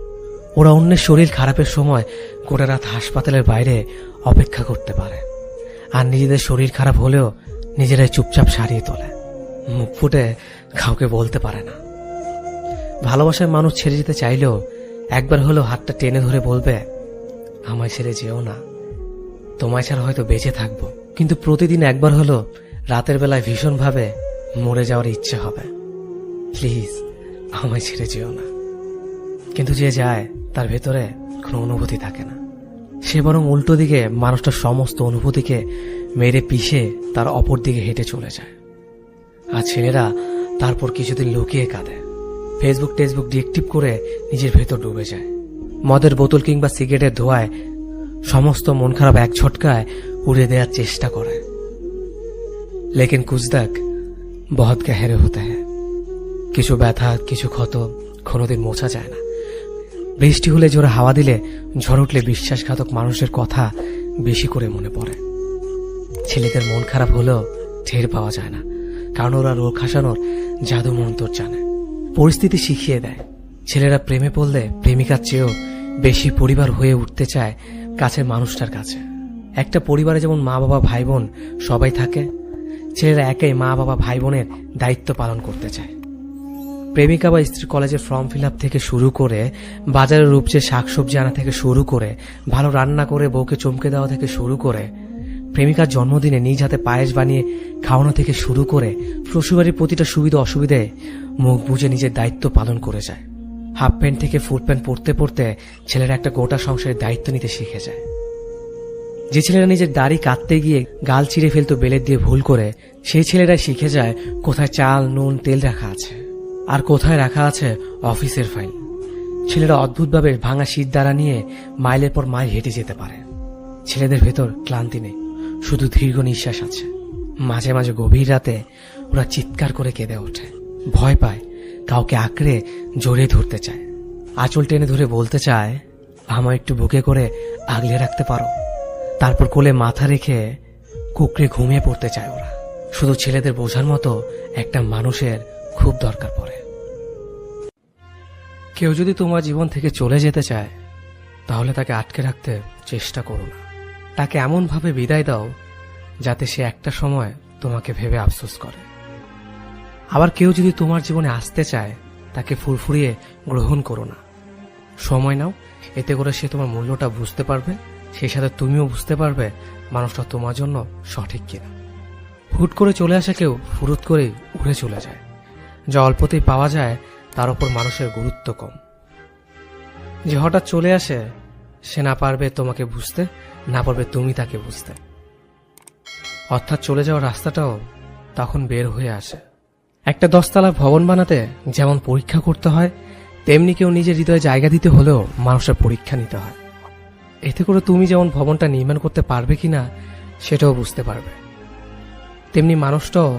ওরা অন্যের শরীর খারাপের সময় গোটা রাত হাসপাতালের বাইরে অপেক্ষা করতে পারে, আর নিজেদের শরীর খারাপ হলেও নিজেরাই চুপচাপ সারিয়ে তোলে, মুখ ফুটে কাউকে বলতে পারে না। ভালোবাসার মানুষ ছেড়ে যেতে চাইলেও একবার হলেও হাতটা টেনে ধরে বলবে, আমায় ছেড়ে যেও না, তোমায় ছাড়া হয়তো বেঁচে থাকবো, কিন্তু প্রতিদিন একবার হলো রাতের বেলায় ভীষণভাবে মরে যাওয়ার ইচ্ছে হবে, প্লিজ আমায় ছেড়ে যেও না। কিন্তু যে যায় তার ভেতরে কোনো অনুভূতি থাকে না। সে বরং উল্টো দিকে মানুষটার সমস্ত অনুভূতিকে মেরে পিষে তার অপর দিকে হেঁটে চলে যায়। আর ছেলেরা তারপর কিছুদিন লুকিয়ে কাঁদে, ফেসবুক টেসবুক ডিএক্টিভ করে নিজের ভেতর ডুবে যায়। মদের বোতল কিংবা সিগারেটের ধোঁয়ায় সমস্ত মন খারাপ এক ঝটকায় উড়ে দেওয়ার চেষ্টা করে। লেকিন কুছ তক বহুত গহরে হতে হ্যায়। কিছু ব্যথা, কিছু ক্ষত কোনোদিন মোছা যায় না। বৃষ্টি হলে জোরে হাওয়া দিলে, ঝড় উঠলে বিশ্বাসঘাতক মানুষের কথা বেশি করে মনে পড়ে। ছেলেদের মন খারাপ হলেও টের পাওয়া যায় না, কারণ ওরা রোগ হাসানোর জাদু মন্তর জানে। পরিস্থিতি শিখিয়ে দেয়। ছেলেরা প্রেমে পড়লে প্রেমিকার চেয়েও বেশি পরিবার হয়ে উঠতে চায় কাছের মানুষটার কাছে। একটা পরিবারে যেমন মা বাবা ভাই বোন সবাই থাকে, ছেলেরা একাই মা বাবা ভাই বোনের দায়িত্ব পালন করতে চায়। প্রেমিকা বা স্ত্রী কলেজের ফর্ম ফিল আপ থেকে শুরু করে, বাজারের রূপচে শাকসবজি আনা থেকে শুরু করে, ভালো রান্না করে বউকে চমকে দেওয়া থেকে শুরু করে, প্রেমিকার জন্মদিনে নিজ হাতে পায়েস বানিয়ে খাওয়ানো থেকে শুরু করে, শ্বশুরবাড়ির প্রতিটা সুবিধা অসুবিধায় মুখ বুজে নিজের দায়িত্ব পালন করে যায়। হাফ প্যান্ট থেকে ফুল প্যান্ট পরতে পরতে ছেলেরা একটা গোটা সংসারের দায়িত্ব নিতে শিখে যায়। যে ছেলেরা নিজের দাড়ি কাটতে গিয়ে গাল চিড়ে ফেলতো বেলেট দিয়ে ভুল করে, সেই ছেলেরাই শিখে যায় কোথায় চাল নুন তেল রাখা আছে, আর কোথায় রাখা আছে অফিসের ফাইল। ছেলেরা অদ্ভুতভাবে ভাঙা শীত দ্বারা নিয়ে মাইলের পর মাইল হেঁটে যেতে পারে। ছেলেদের ভেতর ক্লান্তি নেই, শুধু দীর্ঘ নিঃশ্বাস আছে। মাঝে মাঝে গভীর রাতে ওরা চিৎকার করে কেঁদে ওঠে, ভয় পায়, কাউকে আঁকড়ে জড়িয়ে ধরতে চায়, আঁচল টেনে ধরে বলতে চায়, আমায় একটু বুকে করে আগলে রাখতে পারো। তারপর কোলে মাথা রেখে কুকড়ে ঘুমিয়ে পড়তে চায় ওরা। শুধু ছেলেদের বোঝার মতো একটা মানুষের খুব দরকার পড়ে। কেউ যদি তোমার জীবন থেকে চলে যেতে চায়, তাহলে তাকে আটকে রাখতে চেষ্টা করো না। তাকে এমনভাবে বিদায় দাও যাতে সে একটা সময় তোমাকে ভেবে আফসোস করে। আবার কেউ যদি তোমার জীবনে আসতে চায়, তাকে ফুরফুরিয়ে গ্রহণ করো না। সময় নাও, এতে করে সে তোমার মূল্যটা বুঝতে পারবে, সেই সাথে তুমিও বুঝতে পারবে মানুষটা তোমার জন্য সঠিক কিনা। হুট করে চলে আসা কেউ ফুরুত করেই উড়ে চলে যায়। যা অল্পতেই পাওয়া যায় তার উপর মানুষের গুরুত্ব কম। যে হঠাৎ চলে আসে, সে না পারবে তোমাকে বুঝতে, না পারবে তুমি তাকে বুঝতে। অর্থাৎ চলে যাওয়ার রাস্তাটাও তখন বের হয়ে আসে। একটা 10 তলা ভবন বানাতে যেমন পরীক্ষা করতে হয়, তেমনি কেউ নিজের হৃদয়ে জায়গা দিতে হলেও মানুষের পরীক্ষা নিতে হয়। এতে করে তুমি যেমন ভবনটা নির্মাণ করতে পারবে কিনা সেটাও বুঝতে পারবে। তেমনি মানুষটাও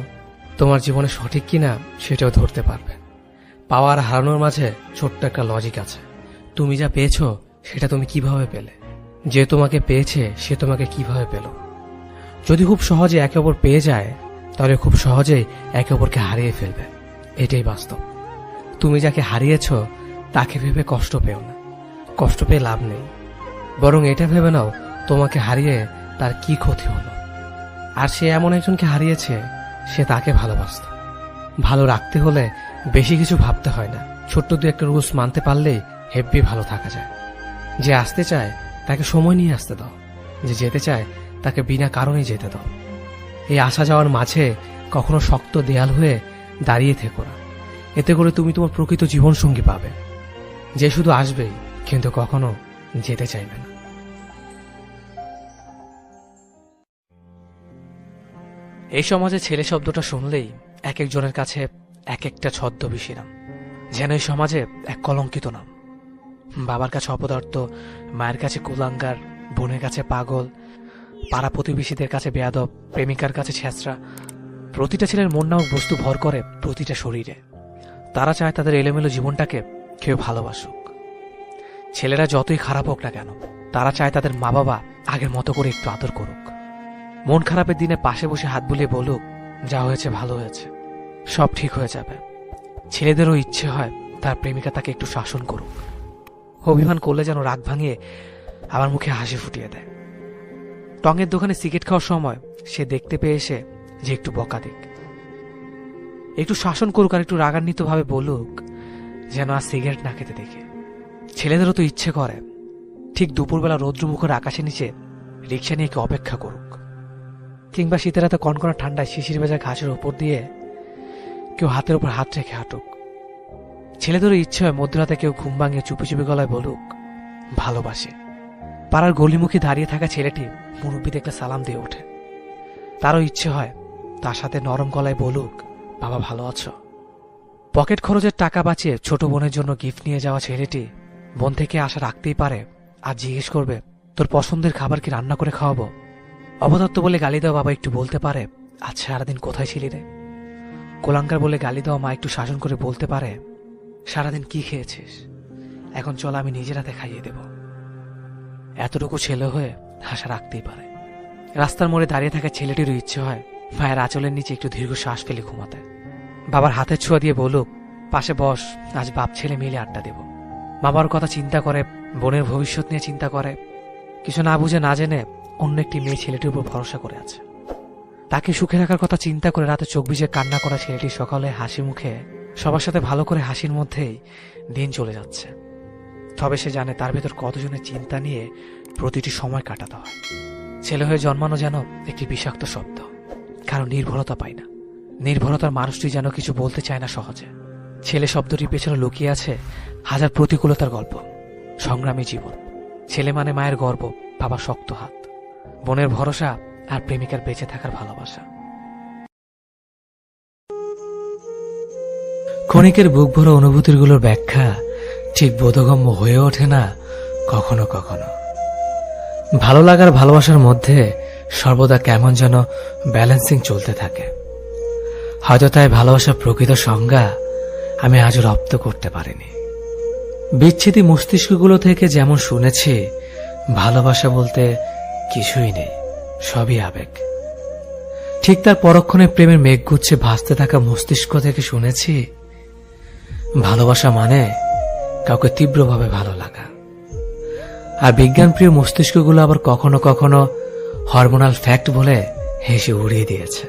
তোমার জীবনে সঠিক কিনা সেটাও ধরতে পারবে। পাওয়া আর হারানোর মাঝে ছোট্ট একটা লজিক আছে। তুমি যা পেয়েছো সেটা তুমি কিভাবে পেলে, যে তোমাকে পেয়েছে সে তোমাকে কিভাবে পেল। যদি খুব সহজে একে অপর পেয়ে যায় তাহলে খুব সহজেই একে অপরকে হারিয়ে ফেলবে। এটাই বাস্তব। তুমি যাকে হারিয়েছ তাকে ভেবে কষ্ট পেও না, কষ্ট পেয়ে লাভ নেই। বরং এটা ভেবে নাও তোমাকে হারিয়ে তার কি ক্ষতি হলো। আর সে এমন একজনকে হারিয়েছে, সে তাকে ভালোবাসত। ভালো রাখতে হলে বেশি কিছু ভাবতে হয় না, ছোট্ট দু একটা রুলস মানতে পারলেই হেব্বি ভালো থাকা যায়। যে আসতে চায় তাকে সময় নিয়ে আসতে দাও, যে যেতে চায় তাকে বিনা কারণেই যেতে দাও। এই আসা যাওয়ার মাঝে কখনো শক্ত দেয়াল হয়ে দাঁড়িয়ে থেকো না। এতে করে তুমি তোমার প্রকৃত জীবনসঙ্গী পাবে, যে শুধু আসবেই কিন্তু কখনো যেতে চাইবে না। এই সমাজে ছেলে শব্দটা শুনলেই এক একজনের কাছে এক একটা ছদ্মবেশী নাম, যেন এই সমাজে এক কলঙ্কিত নাম। বাবার কাছে অপদার্থ, মায়ের কাছে কুলাঙ্গার, বোনের কাছে পাগল, পাড়া প্রতিবেশীদের কাছে বেয়াদব, প্রেমিকার কাছে ছেঁচড়া। প্রতিটা ছেলের মন নামক বস্তু ভর করে প্রতিটা শরীরে। তারা চায় তাদের এলোমেলো জীবনটাকে কেউ ভালোবাসুক। ছেলেরা যতই খারাপ হোক না কেন, তারা চায় তাদের মা বাবা আগের মতো করে একটু আদর করুক। মন খারাপের দিনে পাশে বসে হাত বুলিয়ে বলুক, যা হয়েছে ভালো হয়েছে, সব ঠিক হয়ে যাবে। ছেলেদেরও ইচ্ছে হয় তার প্রেমিকা তাকে একটু শাসন করুক। অভিমান করলে যেন রাগ ভাঙিয়ে আমার মুখে হাসি ফুটিয়ে দেয়। টঙের দোকানে সিগারেট খাওয়ার সময় সে দেখতে পেয়ে এসে যে একটু বকা দিক, একটু শাসন করুক, আর একটু রাগান্বিত ভাবে বলুক যেন আর সিগারেট না খেতে দেখে। ছেলেদেরও তো ইচ্ছে করে ঠিক দুপুরবেলা রৌদ্রমুখর আকাশের নিচে রিক্সা নিয়ে কেউ অপেক্ষা করুক, কিংবা শীতের রাতে কনকনা ঠান্ডায় শিশির ভেজা ঘাসের উপর দিয়ে কেউ হাতের উপর হাত রেখে হাঁটুক। ছেলেদেরও ইচ্ছে হয় মধ্যরাতে কেউ ঘুম ভাঙিয়ে চুপি চুপি গলায় বলুক ভালোবাসে। পাড়ার গলিমুখী দাঁড়িয়ে থাকা ছেলেটি মুরব্বি দেখলে সালাম দিয়ে ওঠে। তারও ইচ্ছে হয় তার সাথে নরম গলায় বলুক বাবা ভালো আছো। পকেট খরচের টাকা বাঁচিয়ে ছোট বোনের জন্য গিফট নিয়ে যাওয়া ছেলেটি বোন থেকে আশা রাখতেই পারে আর জিজ্ঞেস করবে তোর পছন্দের খাবার কি রান্না করে খাওয়াবো। অবদত্ত বলে গালি দেওয়া বাবা একটু বলতে পারে আচ্ছা সারাদিন কোথায় ছিলি রে। কোলাঙ্কার বলে গালি দেওয়া মা একটু শাসন করে বলতে পারে সারাদিন কি খেয়েছিস, এখন চল আমি নিজের হাতে খাইয়ে দেব। এতটুকু ছেলে হয়ে আশা রাখতেই পারে। রাস্তার মোড়ে দাঁড়িয়ে থাকা ছেলেটিরও ইচ্ছে হয় মায়ের আঁচলের নিচে একটু দীর্ঘ শ্বাস ফেলে ঘুমাতে। বাবার হাতের ছোঁয়া দিয়ে বলুক পাশে বস, আজ বাপ ছেলে মিলে আড্ডা দেব। বাবার কথা চিন্তা করে, বোনের ভবিষ্যৎ নিয়ে চিন্তা করে, কিছু না বুঝে না জেনে অন্য একটি মেয়ে ছেলেটির উপর ভরসা করে আছে। তাকে সুখে রাখার কথা চিন্তা করে রাতে চোখ ভিজে কান্না করা ছেলেটি সকালে হাসি মুখে সবার সাথে ভালো করে হাসির মধ্যেই দিন চলে যাচ্ছে। তবে সে জানে তার ভেতর কতজনের চিন্তা নিয়ে প্রতিটি সময় কাটাতে হয়। ছেলে হয়ে জন্মানো যেন একটি বিষাক্ত শব্দ, কারণ নির্ভরতা পায় না। নির্ভরতার মানুষটি যেন কিছু বলতে চায় না সহজে। ছেলে শব্দটির পেছনে লুকিয়ে আছে হাজার প্রতিকূলতার গল্প, সংগ্রামী জীবন। ছেলে মানে মায়ের গর্ব, বাবার শক্ত হাত, বোনের ভরসা আর প্রেমিকার বেঁচে থাকার ভালোবাসা। ক্ষণিকের বুক ভরা অনুভূতিগুলোর ব্যাখ্যা ঠিক বোধগম্য হয়ে ওঠে না কখনো কখনো। ভালো লাগার ভালোবাসার মধ্যে সর্বদা কেমন যেন ব্যালেন্সিং চলতে থাকে। হয়তো তাই ভালোবাসার প্রকৃত সংজ্ঞা আমি আজও রপ্ত করতে পারিনি। বিচ্ছেদী মস্তিষ্কগুলো থেকে যেমন শুনেছি ভালোবাসা বলতে কিছুই নেই, সবই আবেগ, ঠিক তার পরক্ষণে প্রেমের মেঘগুচ্ছে ভাসতে থাকা মস্তিষ্ক থেকে শুনেছি ভালোবাসা মানে কাউকে তীব্রভাবে ভালো লাগা। আর বিজ্ঞানপ্রিয় মস্তিষ্কগুলো আবার কখনো কখনো হরমোনাল ফ্যাক্ট বলে হেসে উড়িয়ে দিয়েছে।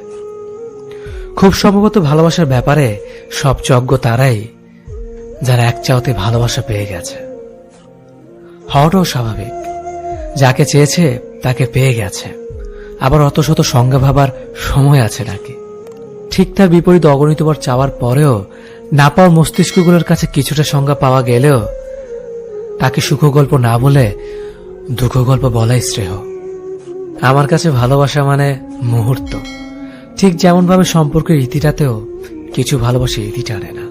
খুব সম্ভবত ভালোবাসার ব্যাপারে সব যজ্ঞ তারাই যারা এক চাওতে ভালোবাসা পেয়ে গেছে। হওয়াটাও স্বাভাবিক, যাকে চেয়েছে তাকে পেয়ে গেছে, আবার অত শত সংজ্ঞা ভাবার সময় আছে নাকি। ঠিক তার বিপরীত অগণিতবার চাওয়ার পরেও না পাওয়া মস্তিষ্কগুলোর কাছে কিছুটা সংজ্ঞা পাওয়া গেলেও তাকে সুখ গল্প না বলে দুঃখ গল্প বলাই শ্রেয়। আমার কাছে ভালোবাসা মানে মুহূর্ত, ঠিক যেমন ভাবে সম্পর্কের ইতিটাতেও কিছু ভালোবাসা ইতি টানে না,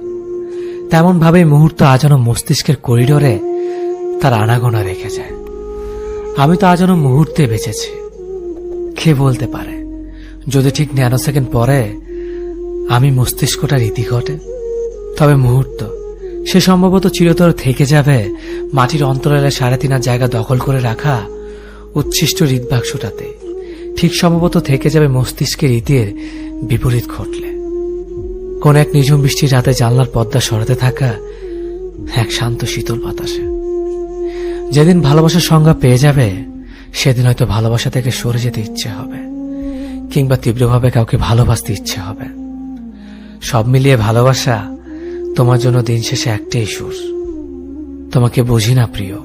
তেমন ভাবে মুহূর্ত আজানো মস্তিষ্কের করিডোরে তার আনাগোনা রেখে যায়। আমি তো আজানো মুহূর্তে বেঁচেছি, কে বলতে পারে যদি ঠিক ন্যানো সেকেন্ড পরে আমি মস্তিষ্কটার ইতি ঘটে। তবে মুহূর্ত সে সম্ভবত চিরতর থেকে যাবে মাটির অন্তরালে 3.5 জায়গা দখল করে রাখা উচ্ছিষ্ট হৃদবাক্সটাতে। ঠিক সম্ভবত থেকে যাবে মস্তিষ্কের ইতির বিপরীত ঘটলে। কোন এক নিঝুম বৃষ্টির রাতে জানলার পর্দা সরাতে থাকা এক শান্ত শীতল বাতাসে। যেদিন ভালোবাসার সংজ্ঞা পেয়ে যাবে সেদিন হয়তো ভালোবাসা থেকে সরে যেতে ইচ্ছে হবে, কিংবা তীব্রভাবে কাউকে ভালোবাসতে ইচ্ছে হবে। সব মিলিয়ে ভালোবাসা তোমার জন্য দিন শেষে একটাই সুর, তোমাকে বুঝি না প্রিয়,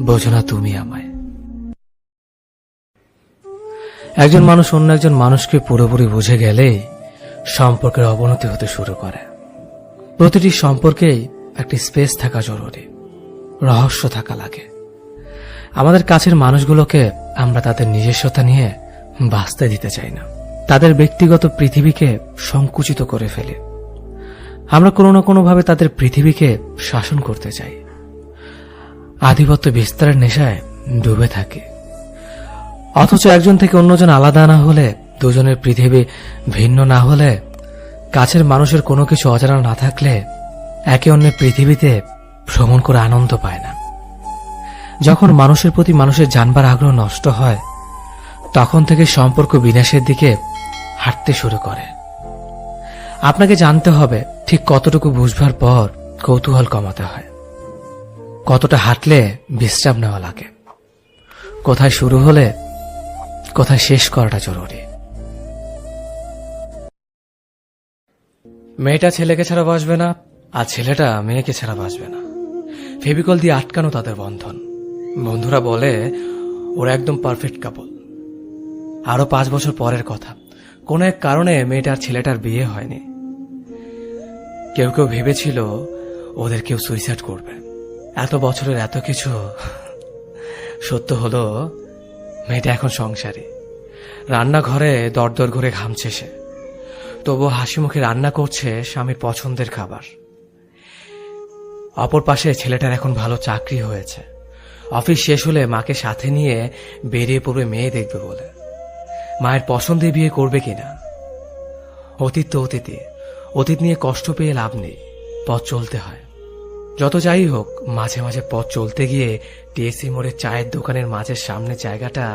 বোঝো না তুমি আমায়। একজন মানুষ অন্য একজন মানুষকে পুরোপুরি বুঝে গেলেই সম্পর্কের অবনতি হতে শুরু করে। প্রতিটি সম্পর্কেই একটি স্পেস থাকা জরুরি, রহস্য থাকা লাগে। আমাদের কাছের মানুষগুলোকে আমরা তাদের নিজস্বতা নিয়ে বাঁচতে দিতে চাই না, তাদের ব্যক্তিগত পৃথিবীকে সংকুচিত করে ফেলে। আমরা কোনো না কোনোভাবে তাদের পৃথিবীকে শাসন করতে চাই, আধিপত্য বিস্তারের নেশায় ডুবে থাকে। অথচ একজন থেকে অন্যজন আলাদা না হলে, দুজনের পৃথিবী ভিন্ন না হলে, কাছের মানুষের কোনো কিছু অজানা না থাকলে একে অন্যের পৃথিবীতে ভ্রমণ করে আনন্দ পায় না। যখন মানুষের প্রতি মানুষের জানবার আগ্রহ নষ্ট হয়, তখন থেকে সম্পর্ক বিনাশের দিকে হাঁটতে শুরু করে। আপনাকে জানতে হবে ঠিক কতটুকু বুঝবার পর কৌতূহল কমাতে হয়, কতটা হাঁটলে বিশ্রাম নেওয়া লাগে, কোথায় শুরু হলে কোথায় শেষ করাটা জরুরি। মেয়েটা ছেলেকে ছাড়া বাঁচবে না, আর ছেলেটা মেয়েকে ছাড়া বাঁচবে না। ফেভিকল দিয়ে আটকানো তাদের বন্ধন। বন্ধুরা বলে ওরা একদম পারফেক্ট কাপল। আরো 5 বছর পরের কথা, কোন এক কারণে মেয়েটার ছেলেটার বিয়ে হয়নি। কেউ কেউ ভেবেছিল ওদের কেউ সুইসাইড করবে। এত বছরের এত কিছু সত্য হলো, মেয়েটা এখন সংসারী, রান্নাঘরে দরদর করে ঘামছে সে, তবুও হাসি মুখে রান্না করছে স্বামীর পছন্দের খাবার। অপর পাশে ছেলেটার এখন ভালো চাকরি হয়েছে, অফিস শেষ হলে মাকে সাথে নিয়ে বেরিয়ে পড়বে মেয়ে দেখবে বলে। মায়ের পছন্দে বিয়ে করবে কিনা। অতীত তো অতীতে, অতীত নিয়ে কষ্ট পেয়ে লাভ নেই, পথ চলতে হয়। যত যাই হোক, মাঝে মাঝে পথ চলতে গিয়ে টিএসসি মোড়ের চায়ের দোকানের মাঝের সামনে জায়গাটা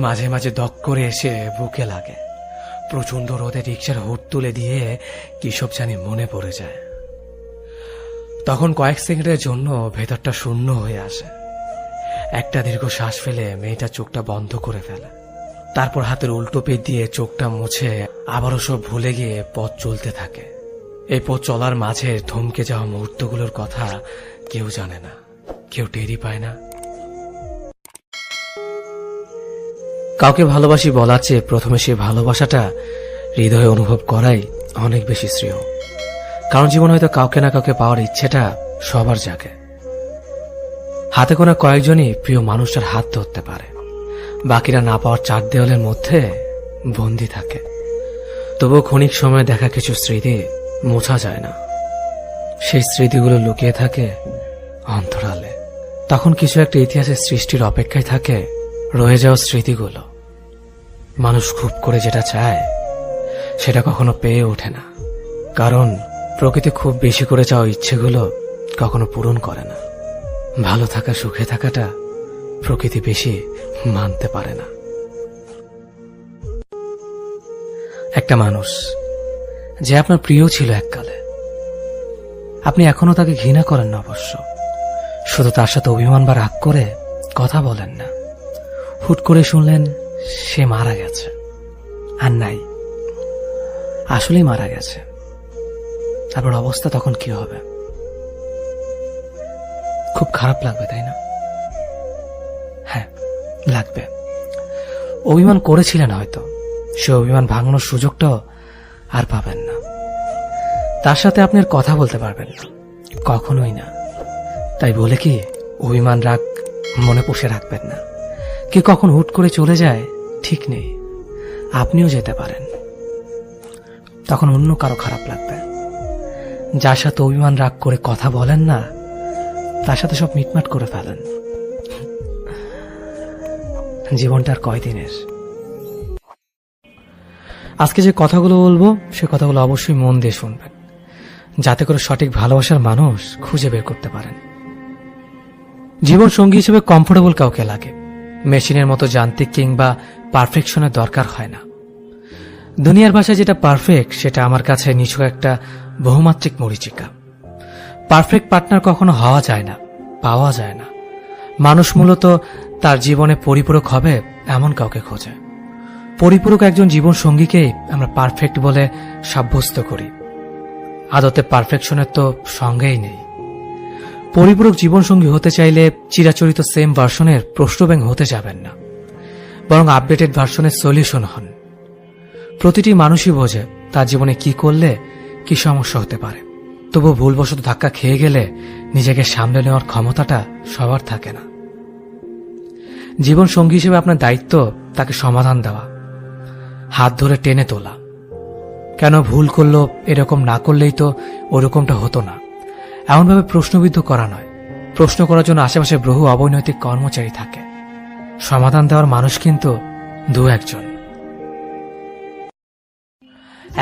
মাঝে মাঝে দক করে এসে বুকে লাগে। প্রচন্ড রোদে রিক্সার হুড তুলে দিয়ে কিসব জানি মনে পড়ে যায়। তখন কয়েক সেকেন্ডের জন্য ভেতরটা শূন্য হয়ে আসে। একটা দীর্ঘ শ্বাস ফেলে মেয়েটা চোখটা বন্ধ করে ফেলে, তারপর হাতের উল্টো পেট দিয়ে চোখটা মুছে আবারও সব ভুলে গিয়ে পথ চলতে থাকে। এই পথ চলার মাঝে থমকে যাওয়া মুহূর্তগুলোর কথা কেউ জানে না, কেউ টেরই পায় না। কাউকে ভালোবাসি বলার চেয়ে প্রথমে সেই ভালোবাসাটা হৃদয়ে অনুভব করাই অনেক বেশি শ্রেয়। কারণ জীবন হয়তো কাউকে না কাউকে পাওয়ার ইচ্ছেটা সবার জাগে। হাতে গোনা কয়েকজনই প্রিয় মানুষটার হাত ধরতে পারে, বাকিরা না পাওয়ার 4 দেওয়ালের মধ্যে বন্দী থাকে। তবুও ক্ষণিক সময় দেখা কিছু স্মৃতি মোছা যায় না। সেই স্মৃতিগুলো লুকিয়ে থাকে অন্তরালে। তখন কিছু একটা ইতিহাসের সৃষ্টির অপেক্ষায় থাকে রয়ে যাওয়া স্মৃতিগুলো। মানুষ খুব করে যেটা চায় সেটা কখনো পেয়ে ওঠে না, কারণ প্রকৃতি খুব বেশি করে চাওয়া ইচ্ছেগুলো কখনো পূরণ করে না। ভালো থাকা, সুখে থাকাটা প্রকৃতি বেশি মানতে পারে না। একটা মানুষ যে আপনার প্রিয় ছিল এককালে, আপনি এখনো তাকে ঘৃণা করেন না অবশ্য, শুধু তার সাথে অভিমান বা রাগ করে কথা বলেন না। হুট করে শুনলেন সে মারা গেছে, আর নাই, আসলেই মারা গেছে। তারপর অবস্থা তখন কি হবে? খুব খারাপ লাগবে, তাই না? হ্যাঁ, লাগবে। অভিমান করেছিলেন হয়তো, সে অভিমান ভাঙানোর সুযোগটাও আর পাবেন না। তার সাথে আপনি আর কথা বলতে পারবেন না, কখনোই না। তাই বলে কি অভিমান রাগ মনে পুষে রাখবেন না। কে কখন হুট করে চলে যায় ঠিক নেই, আপনিও যেতে পারেন। তখন অন্য কারো খারাপ লাগবে। যার সাথে অভিমান রাগ করে কথা বলেন না, তার সাথে সব মিটমাট করে ফেলেন। জীবনটা আর কয়দিনের, আজকে যে কথাগুলো বলবো সে কথাগুলো অবশ্যই মন দিয়ে শুনবেন, যাতে করে সঠিক ভালোবাসার মানুষ খুঁজে বের করতে পারেন। জীবন সঙ্গী হিসেবে কমফোর্টেবল কাউকে লাগে, মেশিনের মতো যান্ত্রিক কিংবা পারফেকশনের দরকার হয় না। দুনিয়ার ভাষায় যেটা পারফেক্ট সেটা আমার কাছে নিছক একটা বহুমাত্রিক মরীচিকা। পারফেক্ট পার্টনার কখনো হওয়া যায় না, পাওয়া যায় না। মানুষ মূলত তার জীবনে পরিপূরক হবে এমন কাউকে খোঁজে। পরিপূরক একজন জীবন সঙ্গীকেই আমরা পারফেক্ট বলে সাব্যস্ত করি। আদতে পারফেকশনের তো সঙ্গেই নেই। পরিপূরক জীবনসঙ্গী হতে চাইলে চিরাচরিত সেম ভার্সনের প্রশ্নব্যাং হতে যাবেন না, বরং আপডেটেড ভার্সনের সলিউশন হন। প্রতিটি মানুষই বোঝে তার জীবনে কি করলে কি সমস্যা হতে পারে, তবু ভুলবশত ধাক্কা খেয়ে গেলে নিজেকে সামলে নেওয়ার ক্ষমতাটা সবার থাকে না। জীবন সঙ্গী হিসেবে আপনার দায়িত্ব তাকে সমাধান দেওয়া, হাত ধরে টেনে তোলা। কেন ভুল করলো, এরকম না করলেই তো ওরকমটা হতো না, এমনভাবে প্রশ্নবিদ্ধ করা নয়। প্রশ্ন করার জন্য আশেপাশে বহু অবৈনৈতিক কর্মচারী থাকে, সমাধান দেওয়ার মানুষ কিন্তু দু একজন।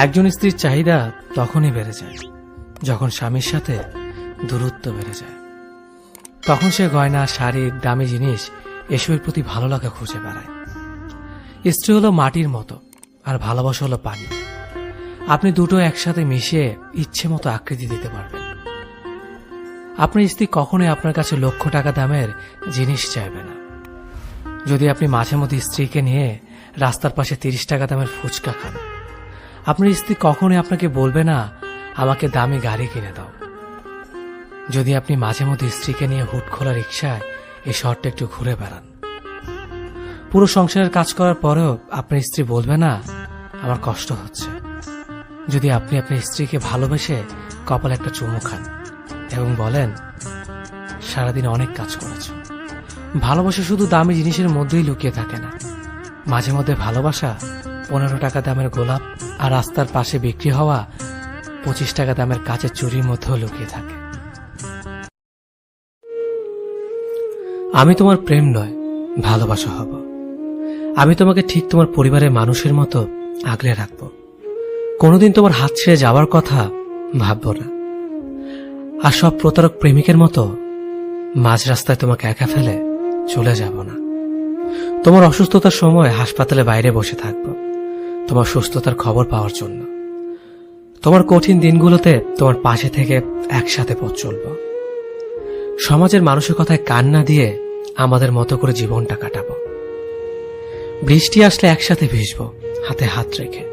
একজন স্ত্রীর চাহিদা তখনই বেড়ে যায় যখন স্বামীর সাথে দূরত্ব বেড়ে যায়। তখন সে গয়না, শাড়ি, দামি জিনিস এসবের প্রতি ভালো লাগা খুঁজে বেড়ায়। স্ত্রী হলো মাটির মতো, আর ভালোবাসা হলো পানি। আপনি দুটো একসাথে মিশিয়ে ইচ্ছে মতো আকৃতি দিতে পারবেন। আপনার স্ত্রী কখনোই আপনার কাছে লক্ষ টাকা দামের জিনিস চাইবে না। যদি আপনি মাঝে মধ্যে স্ত্রীকে নিয়ে রাস্তার পাশে 30 টাকা দামের ফুচকা খান, আপনার স্ত্রী কখনোই আপনাকে বলবে না আমাকে দামি গাড়ি কিনে দাও। যদি আপনি মাঝে মধ্যে স্ত্রীকে নিয়ে হুট খোলা রিক্সায় এই শহরটা একটু ঘুরে বেড়ান, পুরো সংসারের কাজ করার পরেও আপনার স্ত্রী বলবে না আমার কষ্ট হচ্ছে। যদি আপনি আপনার স্ত্রীকে ভালোবেসে কপালে একটা চুমু খান এবং বলেন সারাদিন অনেক কাজ করেছ। ভালোবাসা শুধু দামি জিনিসের মধ্যেই লুকিয়ে থাকে না, মাঝে মধ্যে ভালোবাসা 15 টাকা দামের গোলাপ আর রাস্তার পাশে বিক্রি হওয়া 25 টাকা দামের কাচের চুরির মধ্যেও লুকিয়ে থাকে। আমি তোমার প্রেম নয়, ভালোবাসা হব। আমি তোমাকে ঠিক তোমার পরিবারের মানুষের মতো আগলে রাখব। কোনোদিন তোমার হাত ছেড়ে যাওয়ার কথা ভাবব না। আর সব প্রতারক প্রেমিকের মতো মাঝ রাস্তায় তোমাকে একা ফেলে চলে যাব না। তোমার অসুস্থতার সময় হাসপাতালে বাইরে বসে থাকব তোমার সুস্থতার খবর পাওয়ার জন্য। তোমার কঠিন দিনগুলোতে তোমার পাশে থেকে একসাথে পথ চলব। সমাজের মানুষের কথায় কান না দিয়ে আমাদের মতো করে জীবনটা কাটাবো। বৃষ্টি আসলে একসাথে ভিজব হাতে হাত রেখে।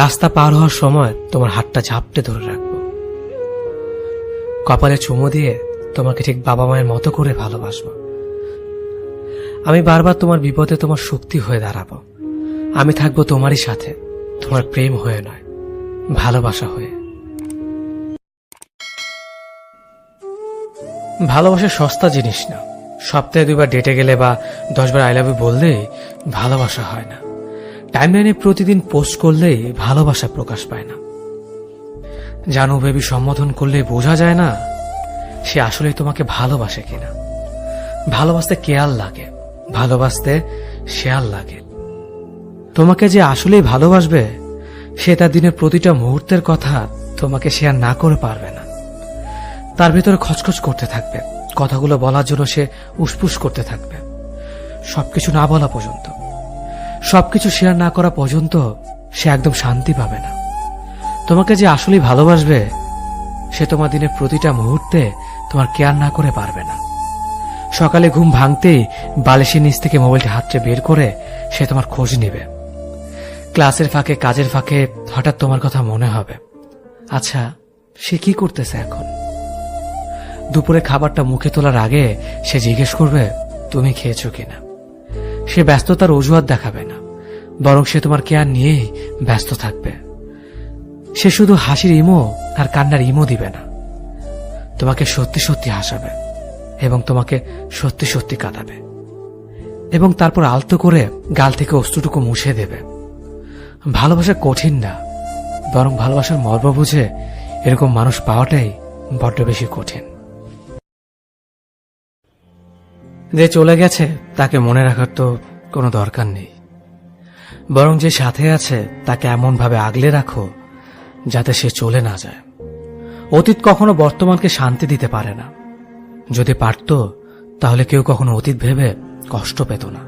রাস্তা পার হওয়ার সময় তোমার হাতটা ঝাপটে ধরে রাখবো। কপালে চুমু দিয়ে তোমাকে ঠিক বাবা মায়ের মতো করে ভালোবাসবো। আমি বারবার তোমার বিপদে তোমার শক্তি হয়ে দাঁড়াবো। আমি থাকবো তোমারই সাথে, তোমার প্রেম হয়ে নয়, ভালোবাসা হয়ে। ভালোবাসা সস্তা জিনিস না। সপ্তাহে 2 বার ডেটে গেলে বা 10 বার আই লাভ ইউ বললেই ভালোবাসা হয় না। টাইমলাইনে প্রতিদিন পোস্ট করলেই ভালোবাসা প্রকাশ পায় না। জানো বেবি সম্বোধন করলে বোঝা যায় না সে আসলে তোমাকে ভালোবাসে কিনা। ভালোবাসতে কেয়ার লাগে, ভালোবাসতে শেয়ার লাগে। তোমাকে যে আসলেই ভালোবাসবে সে তার দিনের প্রতিটা মুহূর্তের কথা তোমাকে শেয়ার না করে পারবে না। তার ভিতরে খচখচ করতে থাকবে, কথাগুলো বলার জন্য সে উসপুস করতে থাকবে, সবকিছু না বলা পর্যন্ত, সবকিছু শেয়ার না করা পর্যন্ত সে একদম শান্তি পাবে না। তোমাকে যে আসলেই ভালোবাসবে সে তোমার দিনের প্রতিটা মুহূর্তে তোমার কেয়ার না করে পারবে না। সকালে ঘুম ভাঙতেই বালিশের নিচ থেকে মোবাইলটা হাতটা বের করে সে তোমার খোঁজ নেবে। ক্লাসের ফাঁকে, কাজের ফাঁকে হঠাৎ তোমার কথা মনে হবে, আচ্ছা সে কি করতেছে এখন। দুপুরে খাবারটা মুখে তোলার আগে সে জিজ্ঞেস করবে তুমি খেয়েছো কিনা। সে ব্যস্ততার অজুহাত দেখাবে না, বরং সে তোমার কেয়ার নিয়েই ব্যস্ত থাকবে। সে শুধু হাসির ইমো আর কান্নার ইমো দিবে না, তোমাকে সত্যি সত্যি হাসাবে এবং তোমাকে সত্যি সত্যি কাঁদাবে এবং তারপর আলতো করে গাল থেকে অশ্রুটুকু মুছে দেবে। ভালোবাসা কঠিন না, বরং ভালোবাসার মর্ম বুঝে এরকম মানুষ পাওয়াটাই বড্ড বেশি কঠিন। যে চলে গেছে তাকে মনে রাখার তো কোনো দরকার নেই। বরং যে সাথে আছে তাকে এমন ভাবে আগলে রাখো যাতে সে চলে না যায়। অতীত কখনো বর্তমানকে শান্তি দিতে পারে না। যদি পারত তাহলে কেউ কখনো অতীত ভেবে কষ্ট পেত না।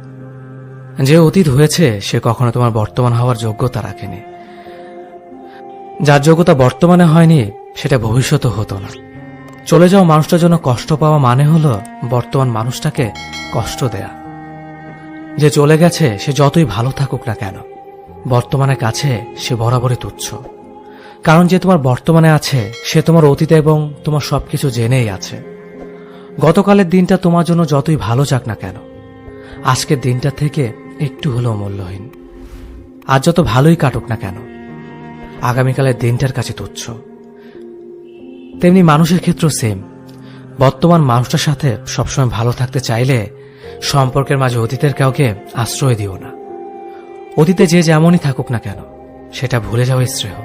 যে অতীত হয়েছে সে কখনো তোমার বর্তমান হওয়ার যোগ্যতা রাখেনি। যার যোগ্যতা বর্তমানে হয়নি সেটা ভবিষ্যতে হতো না। চলে যাওয়া মানুষটার জন্য কষ্ট পাওয়া মানে হলো বর্তমান মানুষটাকে কষ্ট দেয়া। যে চলে গেছে সে যতই ভালো থাকুক না কেন, বর্তমানের কাছে সে বরাবরই তুচ্ছ। কারণ যে তোমার বর্তমানে আছে সে তোমার অতীত এবং তোমার সবকিছু জেনেই আছে। গতকালের দিনটা তোমার জন্য যতই ভালো যাক না কেন, আজকের দিনটা থেকে একটু হলেও মূল্যহীন। আজ যত ভালোই কাটুক না কেন, আগামীকালের দিনটার কাছে তুচ্ছ। তেমনি মানুষের ক্ষেত্রেও সেম। বর্তমান মানুষটার সাথে সবসময় ভালো থাকতে চাইলে সম্পর্কের মাঝে অতীতের কাউকে আশ্রয় দিও না। অতীতে যে যেমনই থাকুক না কেন সেটা ভুলে যাওয়াই শ্রেয়।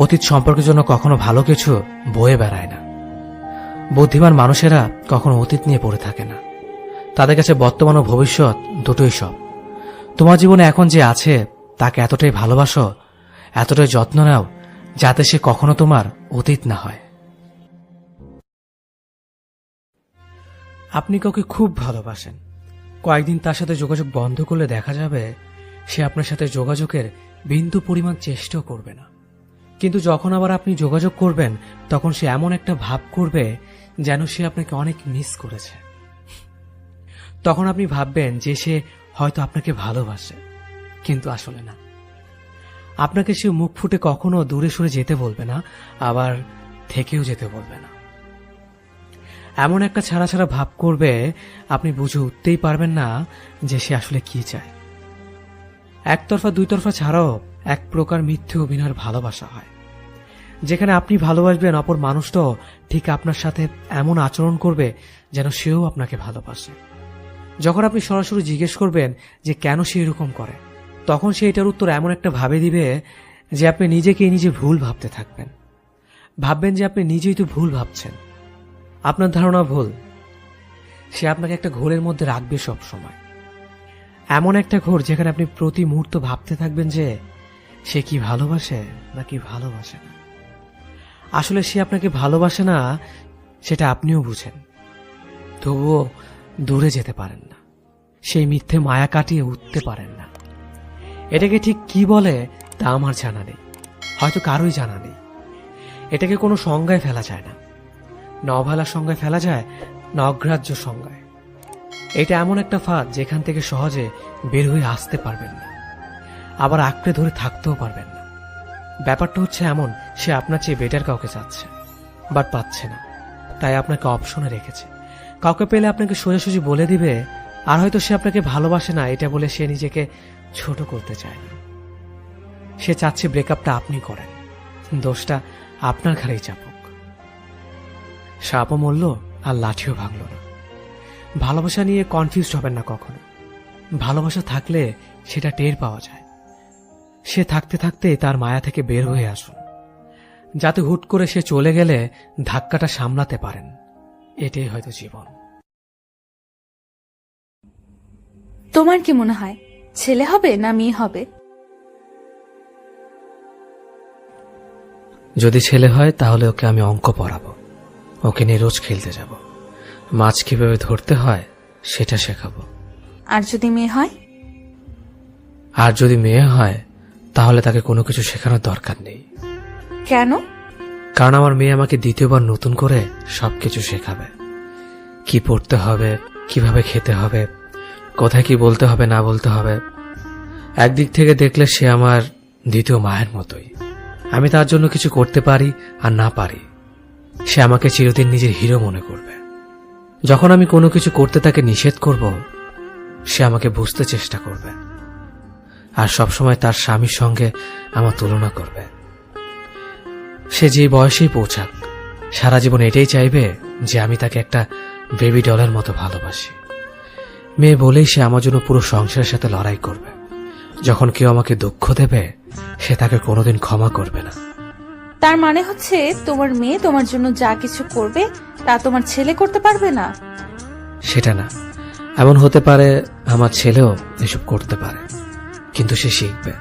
অতীত সম্পর্কের জন্য কখনো ভালো কিছু বয়ে বেড়ায় না। বুদ্ধিমান মানুষেরা কখনো অতীত নিয়ে পড়ে থাকে না। তাদের কাছে বর্তমান ও ভবিষ্যৎ দুটোই সব। তোমার জীবনে এখন যে আছে তাকে এতটাই ভালোবাসো, এতটাই যত্ন নাও যাতে সে কখনো তোমার অতীত না হয়। আপনি কাউকে খুব ভালোবাসেন, কয়েকদিন তার সাথে যোগাযোগ বন্ধ করলে দেখা যাবে সে আপনার সাথে যোগাযোগের বিন্দু পরিমাণ চেষ্টাও করবে না। কিন্তু যখন আবার আপনি যোগাযোগ করবেন তখন সে এমন একটা ভাব করবে যেন সে আপনাকে অনেক মিস করেছে। তখন আপনি ভাববেন যে সে হয়তো আপনাকে ভালোবাসে, কিন্তু আসলে না। আপনাকে সে মুখ ফুটে কখনো দূরে সরে যেতে বলবে না, আবার থেকেও যেতে বলবে না। এমন একটা ছাড়া ছাড়া ভাব করবে আপনি বুঝে উঠতেই পারবেন না যে সে আসলে কি চায়। একতরফা দুইতরফা ছাড়াও এক প্রকার মিথ্যে অভিনয়ের ভালোবাসা হয়, যেখানে আপনি ভালোবাসবেন অপর মানুষটাও ঠিক আপনার সাথে এমন আচরণ করবে যেন সেও আপনাকে ভালোবাসে। যখন আপনি সরাসরি জিজ্ঞেস করবেন যে কেন সে এরকম করে, তখন সে এটার উত্তর এমন একটা ভাবে দিবে যে আপনি নিজেকে নিজে ভুল ভাবতে থাকবেন। ভাববেন যে আপনি নিজেই তো ভুল ভাবছেন। আপনার ধারণা ভুল। সে আপনাকে একটা ঘোরের মধ্যে রাখবে সব সময়। এমন একটা ঘোর যেখানে আপনি প্রতি মুহূর্ত ভাবতে থাকবেন যে সে কি ভালোবাসে নাকি ভালোবাসে না। আসলে সে আপনাকে ভালোবাসে না সেটা আপনিও বুঝেন, তবুও দূরে যেতে পারেন না। সেই মিথ্যে মায়া কাটিয়ে উঠতে পারেন না। এটাকে ঠিক কি বলে তা আমার জানা নেই, হয়তো কারোই জানা নেই। এটাকে কোনো সংজ্ঞায় ফেলা যায় না। না অবহেলার সংজ্ঞায় ফেলা যায়, না অগ্রাহ্য সংজ্ঞায়। এটা এমন একটা ফাঁদ যেখান থেকে সহজে বের হয়ে আসতে পারবেন না, আবার আঁকড়ে ধরে থাকতেও পারবেন না। ব্যাপারটা হচ্ছে এমন, সে আপনার চেয়ে বেটার কাউকে চাচ্ছে, বাট পাচ্ছে না, তাই আপনাকে অপশনে রেখেছে। কাউকে পেলে আপনাকে সোজাসুজি বলে দিবে, আর হয়তো সে আপনাকে ভালোবাসে না এটা বলে সে নিজেকে ছোট করতে চায় না। সে চাচ্ছে ব্রেকআপটা আপনি করেন, দোষটা আপনার ঘাড়েই চাপুক। সাপও মরল আর লাঠিও ভাঙল না। ভালোবাসা নিয়ে কনফিউজড হবেন না কখনো। ভালোবাসা থাকলে সেটা টের পাওয়া যায়। সে থাকতে থাকতে তার মায়া থেকে বের হয়ে আসুন, যাতে হুট করে সে চলে গেলে ধাক্কাটা সামলাতে পারেন। এটাই হয়তো জীবন। তোমার কি মনে হয় ছেলে হবে না মেয়ে হবে? যদি ছেলে হয় তাহলে ওকে আমি অঙ্ক পড়াবো, ওকে নিয়ে রোজ খেলতে যাব, মাছ কিভাবে ধরতে হয় সেটা শেখাবো। আর যদি মেয়ে হয়? আর যদি মেয়ে হয় তাহলে তাকে কোনো কিছু শেখানোর দরকার নেই। কেন? কারণ আমার মেয়ে আমাকে দ্বিতীয়বার নতুন করে সবকিছু শেখাবে। কি পড়তে হবে, কিভাবে খেতে হবে, কোথায় কি বলতে হবে না বলতে হবে। একদিক থেকে দেখলে সে আমার দ্বিতীয় মায়ের মতোই। আমি তার জন্য কিছু করতে পারি আর না পারি, সে আমাকে চিরদিন নিজের হিরো মনে করবে। যখন আমি কোনো কিছু করতে তাকে নিষেধ করব, সে আমাকে বুঝতে চেষ্টা করবে আর সবসময় তার স্বামীর সঙ্গে আমার তুলনা করবে। সে যে বয়সেই পৌঁছাক, সারা জীবন এটাই চাইবে যে আমি তাকে একটা বেবি ডলের মতো ভালোবাসি। মেয়ে বলেই সে আমার জন্য পুরো সংসারের সাথে লড়াই করবে। যখন কেউ আমাকে দুঃখ দেবে সে তাকে কোনোদিন ক্ষমা করবে না। তার মানে হচ্ছে তোমার মেয়ে তোমার জন্য যা কিছু করবে তা তোমার ছেলে করতে পারবে না? সেটা না, এমন হতে পারে আমার ছেলেও এসব করতে পারে, কিন্তু সে শিখবে,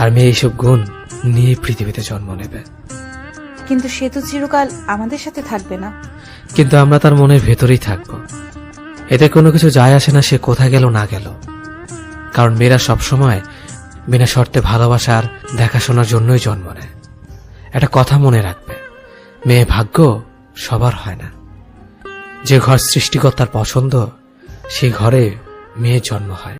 আর মেয়ে এইসব গুণ নিয়ে পৃথিবীতে জন্ম নেবে। কিন্তু সে তো চিরকাল আমাদের সাথে থাকবে না। কিন্তু আমরা তার মনের ভেতরেই থাকব। এতে কোনো কিছু যায় আসে না সে কোথায় গেল না গেল, কারণ মেয়েরা সবসময় বিনা শর্তে ভালোবাসার দেখাশোনার জন্যই জন্ম নেয়। একটা কথা মনে রাখবে, মেয়ে ভাগ্য সবার হয় না। যে ঘর সৃষ্টিকর্তার পছন্দ, সেই ঘরে মেয়ের জন্ম হয়।